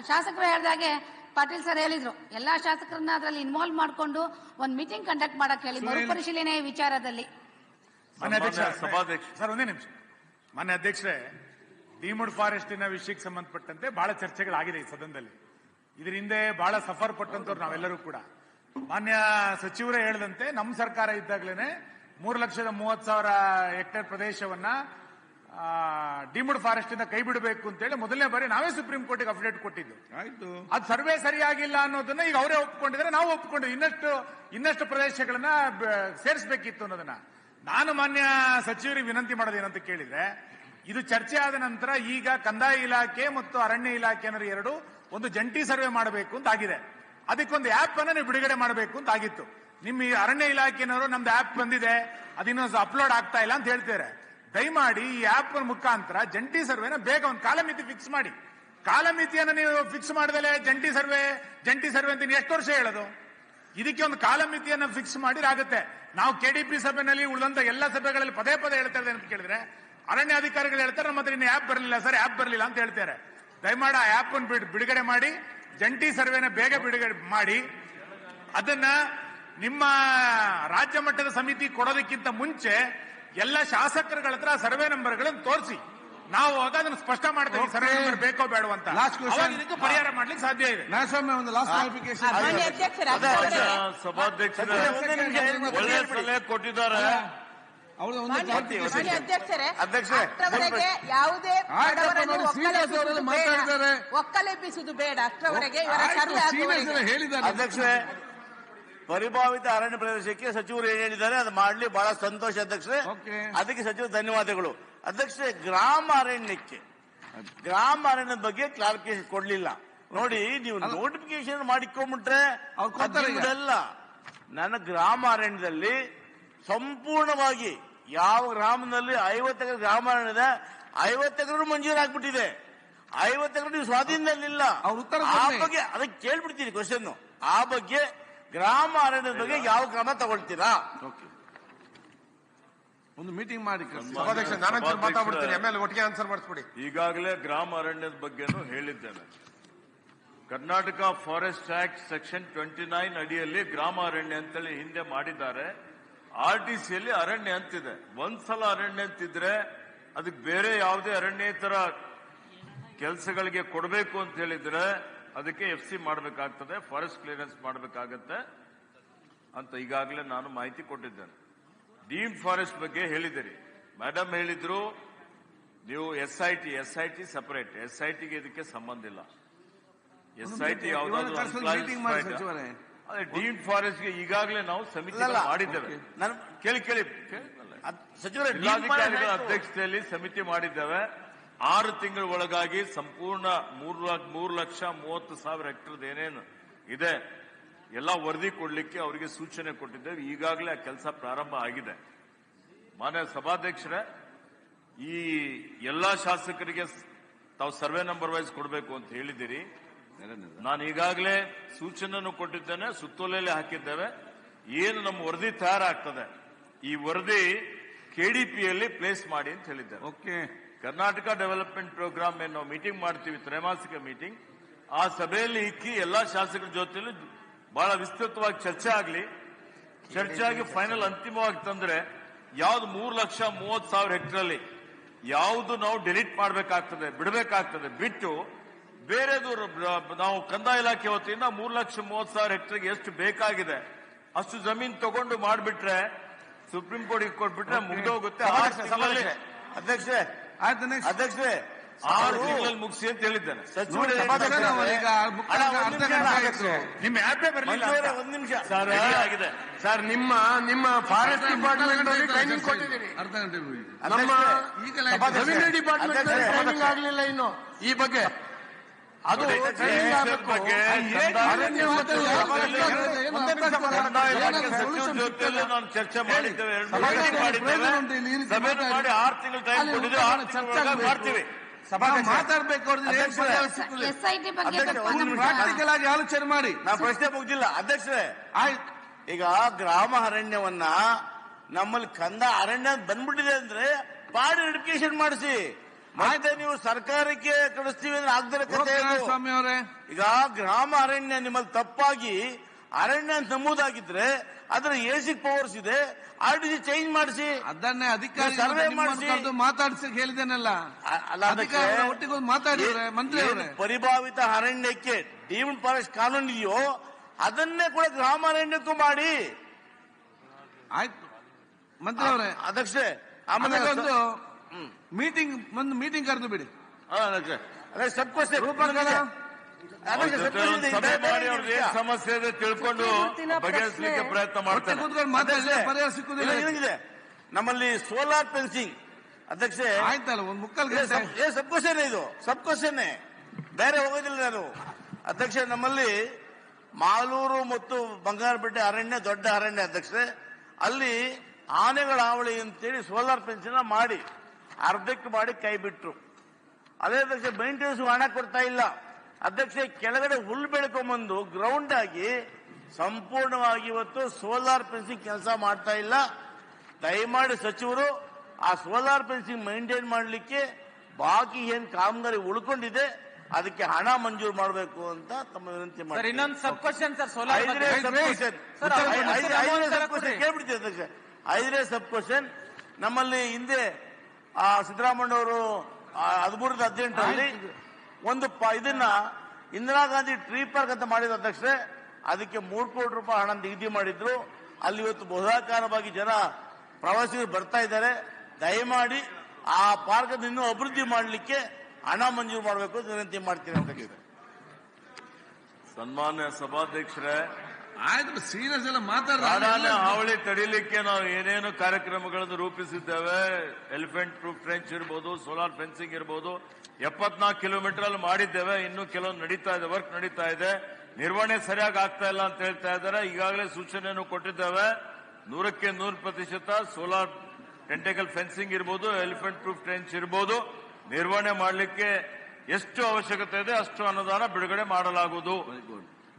ಶಾಸಕರು ಹೇಳಿದಾಗೆ ಪಾಟೀಲ್ ಸರ್ ಹೇಳಿದ್ರು, ಎಲ್ಲಾ ಶಾಸಕರನ್ನ ಅದರಲ್ಲಿ ಇನ್ವಾಲ್ವ್ ಮಾಡ್ಕೊಂಡು ಒಂದು ಮೀಟಿಂಗ್ ಕಂಡಕ್ಟ್ ಮಾಡಕ್ ಹೇಳಿ, ಮರುಪರಿಶೀಲನೆ ವಿಚಾರದಲ್ಲಿ. ಸರ್, ಒಂದೇ ನಿಮಿಷ. ಮಾನ್ಯ ಅಧ್ಯಕ್ಷರೇ, ಡೀಮ್ಡ್ ಫಾರೆಸ್ಟಿನ ವಿಷಯಕ್ಕೆ ಸಂಬಂಧಪಟ್ಟಂತೆ ಬಹಳ ಚರ್ಚೆಗಳಾಗಿದೆ ಈ ಸದನದಲ್ಲಿ. ಇದರ ಹಿಂದೆ ಬಹಳ ಸಫರ್ ಪಟ್ಟಂತವ್ರು ನಾವೆಲ್ಲರೂ ಕೂಡ. ಮಾನ್ಯ ಸಚಿವರೇ ಹೇಳಿದಂತೆ ನಮ್ಮ ಸರ್ಕಾರ ಇದ್ದಾಗಲೇ 3,30,000 ಹೆಕ್ಟೇರ್ ಪ್ರದೇಶವನ್ನ ಡೀಮ್ಡ್ ಫಾರೆಸ್ಟ್ ಇಂದ ಕೈ ಬಿಡಬೇಕು ಅಂತೇಳಿ ಮೊದಲನೇ ಬಾರಿ ನಾವೇ ಸುಪ್ರೀಂ ಕೋರ್ಟ್ಗೆ ಅಫಿಡೇಟ್ ಕೊಟ್ಟಿದ್ದು. ಅದು ಸರ್ವೆ ಸರಿಯಾಗಿಲ್ಲ ಅನ್ನೋದನ್ನ ಈಗ ಅವರೇ ಒಪ್ಕೊಂಡಿದ್ದಾರೆ, ನಾವು ಒಪ್ಕೊಂಡಿದ್ದೀವಿ. ಇನ್ನಷ್ಟು ಪ್ರದೇಶಗಳನ್ನ ಸೇರಿಸಬೇಕಿತ್ತು ಅನ್ನೋದನ್ನ. ನಾನು ಮಾನ್ಯ ಸಚಿವರಿಗೆ ವಿನಂತಿ ಮಾಡೋದೇನಂತ ಕೇಳಿದ್ರೆ, ಇದು ಚರ್ಚೆ ಆದ ನಂತರ ಈಗ ಕಂದಾಯ ಇಲಾಖೆ ಮತ್ತು ಅರಣ್ಯ ಇಲಾಖೆ ಅನ್ನೋ ಎರಡು ಒಂದು ಜಂಟಿ ಸರ್ವೆ ಮಾಡಬೇಕು ಅಂತ ಆಗಿದೆ. ಅದಕ್ಕೊಂದು ಆಪ್ ಅನ್ನ ನೀವು ಬಿಡುಗಡೆ ಮಾಡಬೇಕು ಅಂತ ಆಗಿತ್ತು. ನಿಮ್ಮ ಅರಣ್ಯ ಇಲಾಖೆನವರು ನಮ್ದು ಆಪ್ ಬಂದಿದೆ, ಅದಿನ್ನೂ ಅಪ್ಲೋಡ್ ಆಗ್ತಾ ಇಲ್ಲ ಅಂತ ಹೇಳ್ತಾರೆ. ದಯಮಾಡಿ ಈ ಆಪ್ ಮುಖಾಂತರ ಜಂಟಿ ಸರ್ವೆನ ಬೇಗ ಒಂದು ಕಾಲಮಿತಿ ಫಿಕ್ಸ್ ಮಾಡಿ. ಕಾಲಮಿತಿಯನ್ನು ನೀವು ಫಿಕ್ಸ್ ಮಾಡಿದಲೆ ಜಂಟಿ ಸರ್ವೆ ಅಂತ ಎಷ್ಟು ವರ್ಷ ಹೇಳೋದು? ಇದಕ್ಕೆ ಒಂದು ಕಾಲಮಿತಿಯನ್ನು ಫಿಕ್ಸ್ ಮಾಡಿರಾಗುತ್ತೆ. ನಾವು ಕೆಡಿಪಿ ಸಭೆಯಲ್ಲಿ ಉಳಿದಂತ ಎಲ್ಲ ಸಭೆಗಳಲ್ಲಿ ಪದೇ ಹೇಳ್ತಾ ಇದ್ದೇವೆ ಅಂತ ಕೇಳಿದ್ರೆ ಅರಣ್ಯ ಅಧಿಕಾರಿಗಳು ಹೇಳ್ತಾರೆ ನಮ್ಮ ಹತ್ರ ಇನ್ನು ಆಪ್ ಬರಲಿಲ್ಲ ಸರ್, ಆಪ್ ಬರಲಿಲ್ಲ ಅಂತ ಹೇಳ್ತಾರೆ. ದಯಮಾಡಿ ಆ ಆಪ್ ಅನ್ನು ಬಿಡುಗಡೆ ಮಾಡಿ, ಜಂಟಿ ಸರ್ವೆನ ಬೇಗ ಬಿಡುಗಡೆ ಮಾಡಿ. ಅದನ್ನ ನಿಮ್ಮ ರಾಜ್ಯ ಮಟ್ಟದ ಸಮಿತಿ ಕೊಡೋದಕ್ಕಿಂತ ಮುಂಚೆ ಎಲ್ಲ ಶಾಸಕರುಗಳ ಹತ್ರ ಸರ್ವೆ ನಂಬರ್ಗಳನ್ನು ತೋರಿಸಿ, ನಾವು ಆಗ ಅದನ್ನು ಸ್ಪಷ್ಟ ಮಾಡ್ತೇವೆ ಸರ್ವೆ ನಂಬರ್ ಬೇಕೋ ಬೇಡ ಅಂತ. ಇದಕ್ಕೆ ಪರಿಹಾರ ಮಾಡ್ಲಿಕ್ಕೆ ಸಾಧ್ಯ ಇದೆ. ಸಭಾಧ್ಯಕ್ಷರೇ ಒಳ್ಳೆ ಸಲಹೆ ಕೊಟ್ಟಿದ್ದಾರೆ. ಅಷ್ಟರವರೆಗೆ ಯಾವುದೇ ಒಕ್ಕಲೆಬ್ಬಿಸುವುದು ಬೇಡ. ಅಷ್ಟರವರೆಗೆ ಅಧ್ಯಕ್ಷರೇ, ಪರಿಭಾವಿತ ಅರಣ್ಯ ಪ್ರದೇಶಕ್ಕೆ ಸಚಿವರು ಏನ್ ಹೇಳಿದ್ದಾರೆ ಅದು ಮಾಡ್ಲಿ, ಬಹಳ ಸಂತೋಷ ಅಧ್ಯಕ್ಷರೇ. ಅದಕ್ಕೆ ಸಚಿವರು ಧನ್ಯವಾದಗಳು. ಅಧ್ಯಕ್ಷರೇ, ಗ್ರಾಮ ಅರಣ್ಯದ ಬಗ್ಗೆ ಕ್ಲಾರಿಫಿಕೇಶನ್ ಕೊಡ್ಲಿಲ್ಲ ನೋಡಿ. ನೀವು ನೋಟಿಫಿಕೇಶನ್ ಮಾಡಿಕೊಂಡ್ಬಿಟ್ರೆ ಅದಲ್ಲ. ನನ್ನ ಗ್ರಾಮ ಅರಣ್ಯದಲ್ಲಿ ಸಂಪೂರ್ಣವಾಗಿ ಯಾವ ಗ್ರಾಮದಲ್ಲಿ 50 ಎಕರೆ ಗ್ರಾಮ ಅರಣ್ಯದ 50 ಎಕರೆ ಮಂಜೂರಾಗ್ಬಿಟ್ಟಿದೆ. 50 ಎಕರೆ ನೀವು ಸ್ವಾಧೀನದಲ್ಲಿಲ್ಲ. ಆ ಬಗ್ಗೆ ಅದಕ್ಕೆ ಕೇಳ್ಬಿಡ್ತೀನಿ ಕ್ವಶನ್. ಆ ಬಗ್ಗೆ ಗ್ರಾಮ ಅರಣ್ಯದ ಬಗ್ಗೆ ಯಾವ ಕ್ರಮ ತಗೊಳ್ತೀರಾ? ಒಂದು ಮೀಟಿಂಗ್ ಮಾಡಿ ಮಾತಾಡ್ಬಿಡ್ತೀನಿ, ಆಮೇಲೆ ಒಟ್ಟಿಗೆ ಆನ್ಸರ್ ಮಾಡಿಸ್ಬಿಡಿ. ಈಗಾಗಲೇ ಗ್ರಾಮ ಅರಣ್ಯದ ಬಗ್ಗೆನೂ ಹೇಳಿದ್ದೇನೆ. ಕರ್ನಾಟಕ ಫಾರೆಸ್ಟ್ ಆಕ್ಟ್ ಸೆಕ್ಷನ್ 29 ಅಡಿಯಲ್ಲಿ ಗ್ರಾಮ ಅರಣ್ಯ ಅಂತೇಳಿ ಹಿಂದೆ ಮಾಡಿದ್ದಾರೆ. RTCಯಲ್ಲಿ ಅರಣ್ಯ ಅಂತಿದೆ. ಒಂದ್ಸಲ ಅರಣ್ಯ ಅಂತಿದ್ರೆ ಅದಕ್ಕೆ ಬೇರೆ ಯಾವುದೇ ಅರಣ್ಯೇತರ ಕೆಲಸಗಳಿಗೆ ಕೊಡಬೇಕು ಅಂತ ಹೇಳಿದ್ರೆ ಅದಕ್ಕೆ FC ಮಾಡಬೇಕಾಗ್ತದೆ, ಫಾರೆಸ್ಟ್ ಕ್ಲಿಯರೆನ್ಸ್ ಮಾಡಬೇಕಾಗತ್ತೆ ಅಂತ ಈಗಾಗಲೇ ನಾನು ಮಾಹಿತಿ ಕೊಟ್ಟಿದ್ದೇನೆ. ಡೀಮ್ಡ್ ಫಾರೆಸ್ಟ್ ಬಗ್ಗೆ ಹೇಳಿದಿರಿ, ಮೇಡಮ್ ಹೇಳಿದ್ರು ನೀವು SIT ಸಪರೇಟ್. SITಗೆ ಇದಕ್ಕೆ ಸಂಬಂಧ ಇಲ್ಲ. SIT ಯಾವುದಾದ್ರು ಅದೇ ಡೀಮ್ಡ್ ಫಾರೆಸ್ಟ್ಗೆ ಈಗಾಗಲೇ ನಾವು ಸಮಿತಿ ಮಾಡಿದ್ದೇವೆ. ಕೇಳಿ ಜಿಲ್ಲಾಧಿಕಾರಿಗಳ ಅಧ್ಯಕ್ಷತೆಯಲ್ಲಿ ಸಮಿತಿ ಮಾಡಿದ್ದೇವೆ. 6 ತಿಂಗಳ ಒಳಗಾಗಿ ಸಂಪೂರ್ಣ 3,30,000 ಹೆಕ್ಟರ್ ಏನೇನು ಇದೆ ಎಲ್ಲ ವರದಿ ಕೊಡ್ಲಿಕ್ಕೆ ಅವರಿಗೆ ಸೂಚನೆ ಕೊಟ್ಟಿದ್ದೇವೆ. ಈಗಾಗಲೇ ಆ ಕೆಲಸ ಪ್ರಾರಂಭ ಆಗಿದೆ. ಮಾನ್ಯ ಸಭಾಧ್ಯಕ್ಷರೇ, ಈ ಎಲ್ಲಾ ಶಾಸಕರಿಗೆ ತಾವು ಸರ್ವೆ ನಂಬರ್ ವೈಸ್ ಕೊಡಬೇಕು ಅಂತ ಹೇಳಿದ್ದೀರಿ. ನಾನು ಈಗಾಗಲೇ ಸೂಚನೆಯನ್ನು ಕೊಟ್ಟಿದ್ದೇನೆ, ಸುತ್ತೋಲೆಯಲ್ಲಿ ಹಾಕಿದ್ದೇವೆ. ಏನು ನಮ್ಮ ವರದಿ ತಯಾರಾಗ್ತದೆ ಈ ವರದಿ KDPಯಲ್ಲಿ ಪ್ಲೇಸ್ ಮಾಡಿ ಅಂತ ಹೇಳಿದ್ದೇವೆ. ಕರ್ನಾಟಕ ಡೆವಲಪ್ಮೆಂಟ್ ಪ್ರೋಗ್ರಾಮ್ ಏನು ನಾವು ಮೀಟಿಂಗ್ ಮಾಡ್ತೀವಿ, ತ್ರೈಮಾಸಿಕ ಮೀಟಿಂಗ್, ಆ ಸಭೆಯಲ್ಲಿ ಇಕ್ಕಿ ಎಲ್ಲಾ ಶಾಸಕರ ಜೊತೆಯಲ್ಲಿ ಬಹಳ ವಿಸ್ತೃತವಾಗಿ ಚರ್ಚೆ ಆಗಿ ಫೈನಲ್ ಅಂತಿಮವಾಗಿ ತಂದ್ರೆ ಯಾವ್ದು 3,30,000 ಹೆಕ್ಟರ್ ಅಲ್ಲಿ ಯಾವುದು ನಾವು ಡಿಲೀಟ್ ಮಾಡಬೇಕಾಗ್ತದೆ, ಬಿಡಬೇಕಾಗ್ತದೆ, ಬಿಟ್ಟು ಬೇರೆದು ನಾವು ಕಂದಾಯ ಇಲಾಖೆ ವತಿಯಿಂದ 3,30,000 ಹೆಕ್ಟರ್ಗೆ ಎಷ್ಟು ಬೇಕಾಗಿದೆ ಅಷ್ಟು ಜಮೀನು ತಗೊಂಡು ಮಾಡಿಬಿಟ್ರೆ, ಸುಪ್ರೀಂ ಕೋರ್ಟ್ಗೆ ಕೊಟ್ಬಿಟ್ರೆ ಮುಗಿದೋಗುತ್ತೆ. ಅಧ್ಯಕ್ಷರೇ 6 ತಿಂಗಳಲ್ಲಿ ಮುಗಿಸಿ ಅಂತ ಹೇಳಿದ್ದೇನೆ. ನಿಮ್ಮ ಆಪೇ ಬರಲಿಲ್ಲ. ಒಂದು ನಿಮಿಷ ಆಗಿದೆ ಸರ್, ನಿಮ್ಮ ಫಾರೆಸ್ಟ್ ಡಿಪಾರ್ಟ್ಮೆಂಟ್ ಟ್ರೈನಿಂಗ್ ಕೊಟ್ಟಿದ್ದೀರಿ, ನಮ್ಮ ರೆವಿನ್ಯೂ ಡಿಪಾರ್ಟ್ಮೆಂಟ್ ಟ್ರೈನಿಂಗ್ ಆಗಲಿಲ್ಲ ಇನ್ನು ಈ ಬಗ್ಗೆ. ಅದು ಜೊತೆಯಲ್ಲಿ ನಾನು ಚರ್ಚೆ ಮಾಡಿದ್ದೇವೆ, ಸಭೆಯನ್ನು ಮಾಡಿ 6 ತಿಂಗಳು ಟೈಮ್ ಕೊಟ್ಟಿದ್ದೇವೆ. 6 ತಿಂಗಳು ಮಾಡ್ತೀವಿ. ಮಾತಾಡ್ಬೇಕು, ಪ್ರಾಕ್ಟಿಕಲ್ ಆಗಿ ಆಲೋಚನೆ ಮಾಡಿ. ನಾ ಪ್ರಶ್ನೆ ಮುಗ್ದಿಲ್ಲ ಅಧ್ಯಕ್ಷರೇ. ಈಗ ಗ್ರಾಮ ಅರಣ್ಯವನ್ನ ನಮ್ಮಲ್ಲಿ ಕಂದ ಅರಣ್ಯ ಬಂದ್ಬಿಟ್ಟಿದೆ ಅಂದ್ರೆ ಪಾಡಿ ವೆರಿಫಿಕೇಶನ್ ಮಾಡಿಸಿ, ಮತ್ತೆ ನೀವು ಸರ್ಕಾರಕ್ಕೆ ಕಳಿಸ್ತೀವಿ ಅಂದ್ರೆ ಆಗ್ದಿರ ಕಥೆ. ಸ್ವಾಮಿ ಅವರೇ, ಈಗ ಗ್ರಾಮ ಅರಣ್ಯ ನಿಮ್ಮಲ್ಲಿ ತಪ್ಪಾಗಿ ಅರಣ್ಯ ಅಂತ ನಮೂದಾಗಿದ್ರೆ ಅದರ ಎಸಿ ಪವರ್ಸ್ ಇದೆ, RDC ಚೇಂಜ್ ಮಾಡಿಸಿ, ಅದನ್ನೇ ಅಧಿಕಾರಿ ಸರ್ವೆ ಮಾಡಿಸಿ ಮಾತಾಡಿಸಿ ಹೇಳಿದ್ದೇನಲ್ಲ. ಒಟ್ಟಿಗೆ ಮಾತಾಡಿದ್ರೆ ಮಂತ್ರಿ ಅವರೇ, ಪರಿಭಾವಿತ ಅರಣ್ಯಕ್ಕೆ ಡೀಮ್ಡ್ ಫಾರೆಸ್ಟ್ ಕಾನೂನು ಇದೆಯೋ ಅದನ್ನೇ ಕೂಡ ಗ್ರಾಮಾರಣ್ಯಕ್ಕೂ ಮಾಡಿ. ಆಯ್ತು ಮಂತ್ರಿ ಅವರೇ. ಅಧ್ಯಕ್ಷೆ ಆಮೇಲೆ ಒಂದು ಮೀಟಿಂಗ್ ಕರೆದು ಬಿಡಿ. ಸಮಸ್ಯೆ ಇದೆ ತಿಳ್ಕೊಂಡು ಬಗೆಹರಿಸಲಿಕ್ಕೆ ಪ್ರಯತ್ನ ಮಾಡ್ತಾರೆ. ಪರಿಹಾರ ಸಿಕ್ಕುದಿಲ್ಲ. ನಮ್ಮಲ್ಲಿ ಸೋಲಾರ್ ಫೆನ್ಸಿಂಗ್ ಅಧ್ಯಕ್ಷೆ ಆಯ್ತಲ್ಲ, ಒಂದು ಮುಕ್ಕಲ್ ಸಬ್ ಕ್ವಶನ್ ಇದು, ಸಬ್ ಕ್ವಶನ್ ಬೇರೆ ಹೋಗೋದಿಲ್ಲ ನಾನು. ಅಧ್ಯಕ್ಷೆ ನಮ್ಮಲ್ಲಿ ಮಾಲೂರು ಮತ್ತು ಬಂಗಾರಪೇಟೆ ಅರಣ್ಯ ದೊಡ್ಡ ಅರಣ್ಯ ಅಧ್ಯಕ್ಷೆ, ಅಲ್ಲಿ ಆನೆಗಳ ಹಾವಳಿ ಅಂತೇಳಿ ಸೋಲಾರ್ ಫೆನ್ಸಿಂಗ್ ಮಾಡಿ ಅರ್ಧಕ್ಕೆ ಮಾಡಿ ಕೈ ಬಿಟ್ರು. ಅದೇ ಅಧ್ಯಕ್ಷ ಮೇಂಟೆನೆನ್ಸ್ ಹಣ ಕೊಡ್ತಾ ಇಲ್ಲ ಅಧ್ಯಕ್ಷೆ. ಕೆಳಗಡೆ ಹುಲ್ಲು ಬೆಳ್ಕೊಂಬಂದು ಗ್ರೌಂಡ್ ಆಗಿ ಸಂಪೂರ್ಣವಾಗಿ ಇವತ್ತು ಸೋಲಾರ್ ಫೆನ್ಸಿಂಗ್ ಕೆಲಸ ಮಾಡ್ತಾ ಇಲ್ಲ. ದಯಮಾಡಿ ಸಚಿವರು ಆ ಸೋಲಾರ್ ಫೆನ್ಸಿಂಗ್ ಮೇಂಟೈನ್ ಮಾಡಲಿಕ್ಕೆ ಬಾಕಿ ಏನ್ ಕಾಮಗಾರಿ ಉಳ್ಕೊಂಡಿದೆ ಅದಕ್ಕೆ ಹಣ ಮಂಜೂರು ಮಾಡಬೇಕು ಅಂತ ತಮ್ಮ ವಿನಂತಿ ಮಾಡಿ. ಇನ್ನೊಂದು ಸಬ್ ಕ್ವಶನ್ ಸರ್, ಸೋಲಾರ್ ಕೇಳ್ಬಿಡ್ತೀವಿ ಅಧ್ಯಕ್ಷ. 5ನೇ ಸಬ್ ಕ್ವಶನ್ ನಮ್ಮಲ್ಲಿ ಹಿಂದೆ ಸಿದ್ದರಾಮಯ್ಯ ಅವರು 13-18ರಲ್ಲಿ ಒಂದು ಇದನ್ನ ಇಂದಿರಾ ಗಾಂಧಿ ಟ್ರೀ ಪಾರ್ಕ್ ಅಂತ ಮಾಡಿದ ಅಧ್ಯಕ್ಷರೇ, ಅದಕ್ಕೆ 3 ಕೋಟಿ ರೂಪಾಯಿ ಹಣ ನಿಗದಿ ಮಾಡಿದ್ರು. ಅಲ್ಲಿ ಇವತ್ತು ಬಹುದಾಕಾರವಾಗಿ ಜನ ಪ್ರವಾಸಿಗರು ಬರ್ತಾ ಇದ್ದಾರೆ. ದಯಮಾಡಿ ಆ ಪಾರ್ಕ್ ಇನ್ನೂ ಅಭಿವೃದ್ಧಿ ಮಾಡಲಿಕ್ಕೆ ಹಣ ಮಂಜೂರು ಮಾಡಬೇಕು ಅಂತ ವಿನಂತಿ ಮಾಡ್ತೀನಿ ಅಂತ. ಸನ್ಮಾನ್ಯ ಸಭಾಧ್ಯಕ್ಷರೇ, ಆಯ್ತು ಸೀರಿಯಸ್ ಎಲ್ಲ ಕಾಡಾನೆ ಹಾವಳಿ ತಡಿಲಿಕ್ಕೆ ನಾವು ಏನೇನು ಕಾರ್ಯಕ್ರಮಗಳನ್ನು ರೂಪಿಸಿದ್ದೇವೆ. ಎಲಿಫೆಂಟ್ ಪ್ರೂಫ್ ಟ್ರೆಂಚ್ ಇರ್ಬೋದು, ಸೋಲಾರ್ ಫೆನ್ಸಿಂಗ್ ಇರ್ಬೋದು, 74 ಕಿಲೋಮೀಟರ್ ಅಲ್ಲಿ ಮಾಡಿದ್ದೇವೆ. ಇನ್ನು ಕೆಲವೊಂದು ನಡೀತಾ ಇದೆ, ವರ್ಕ್ ನಡೀತಾ ಇದೆ. ನಿರ್ವಹಣೆ ಸರಿಯಾಗಿ ಆಗ್ತಾ ಇಲ್ಲ ಅಂತ ಹೇಳ್ತಾ ಇದ್ದಾರೆ. ಈಗಾಗಲೇ ಸೂಚನೆಯನ್ನು ಕೊಟ್ಟಿದ್ದೇವೆ. 100ಕ್ಕೆ 100% ಸೋಲಾರ್ ಟೆಂಟೆಕಲ್ ಫೆನ್ಸಿಂಗ್ ಇರ್ಬೋದು, ಎಲಿಫೆಂಟ್ ಪ್ರೂಫ್ ಟ್ರೆಂಚ್ ಇರ್ಬೋದು, ನಿರ್ವಹಣೆ ಮಾಡಲಿಕ್ಕೆ ಎಷ್ಟು ಅವಶ್ಯಕತೆ ಇದೆ ಅಷ್ಟು ಅನುದಾನ ಬಿಡುಗಡೆ ಮಾಡಲಾಗುವುದು.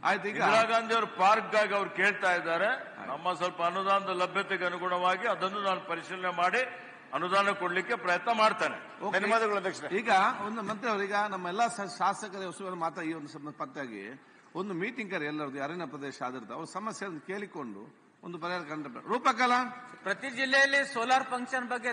ಆಯ್ತು. ಇಂದಿರಾ ಗಾಂಧಿ ಅವರು ಪಾರ್ಕ್ಗಾಗಿ ಅವ್ರು ಕೇಳ್ತಾ ಇದ್ದಾರೆ. ನಮ್ಮ ಸ್ವಲ್ಪ ಅನುದಾನದ ಲಭ್ಯತೆಗೆ ಅನುಗುಣವಾಗಿ ಅದನ್ನು ನಾನು ಪರಿಶೀಲನೆ ಮಾಡಿ ಅನುದಾನ ಕೊಡ್ಲಿಕ್ಕೆ ಪ್ರಯತ್ನ ಮಾಡ್ತಾನೆ. ಧನ್ಯವಾದಗಳು ಅಧ್ಯಕ್ಷ. ಈಗ ಒಂದು ಮಂತ್ರಿ ಅವರೀಗ ನಮ್ಮ ಎಲ್ಲಾ ಶಾಸಕರ ಹೊಸವರು ಮಾತ್ರ ಈ ಒಂದು ಸಂಬಂಧಪಟ್ಟಾಗಿ ಒಂದು ಮೀಟಿಂಗ್ ಕರೆ ಎಲ್ಲರದ್ದು ಅರಣ್ಯ ಪ್ರದೇಶ ಆಧಾರಿತ ಅವ್ರ ಸಮಸ್ಯೆಯನ್ನು ಕೇಳಿಕೊಂಡು ಒಂದು ಪರಿಹಾರ ಕಂಡು ರೂಪಕಲಾ ಪ್ರತಿ ಜಿಲ್ಲೆಯಲ್ಲಿ ಸೋಲಾರ್ ಫಂಕ್ಷನ್ ಬಗ್ಗೆ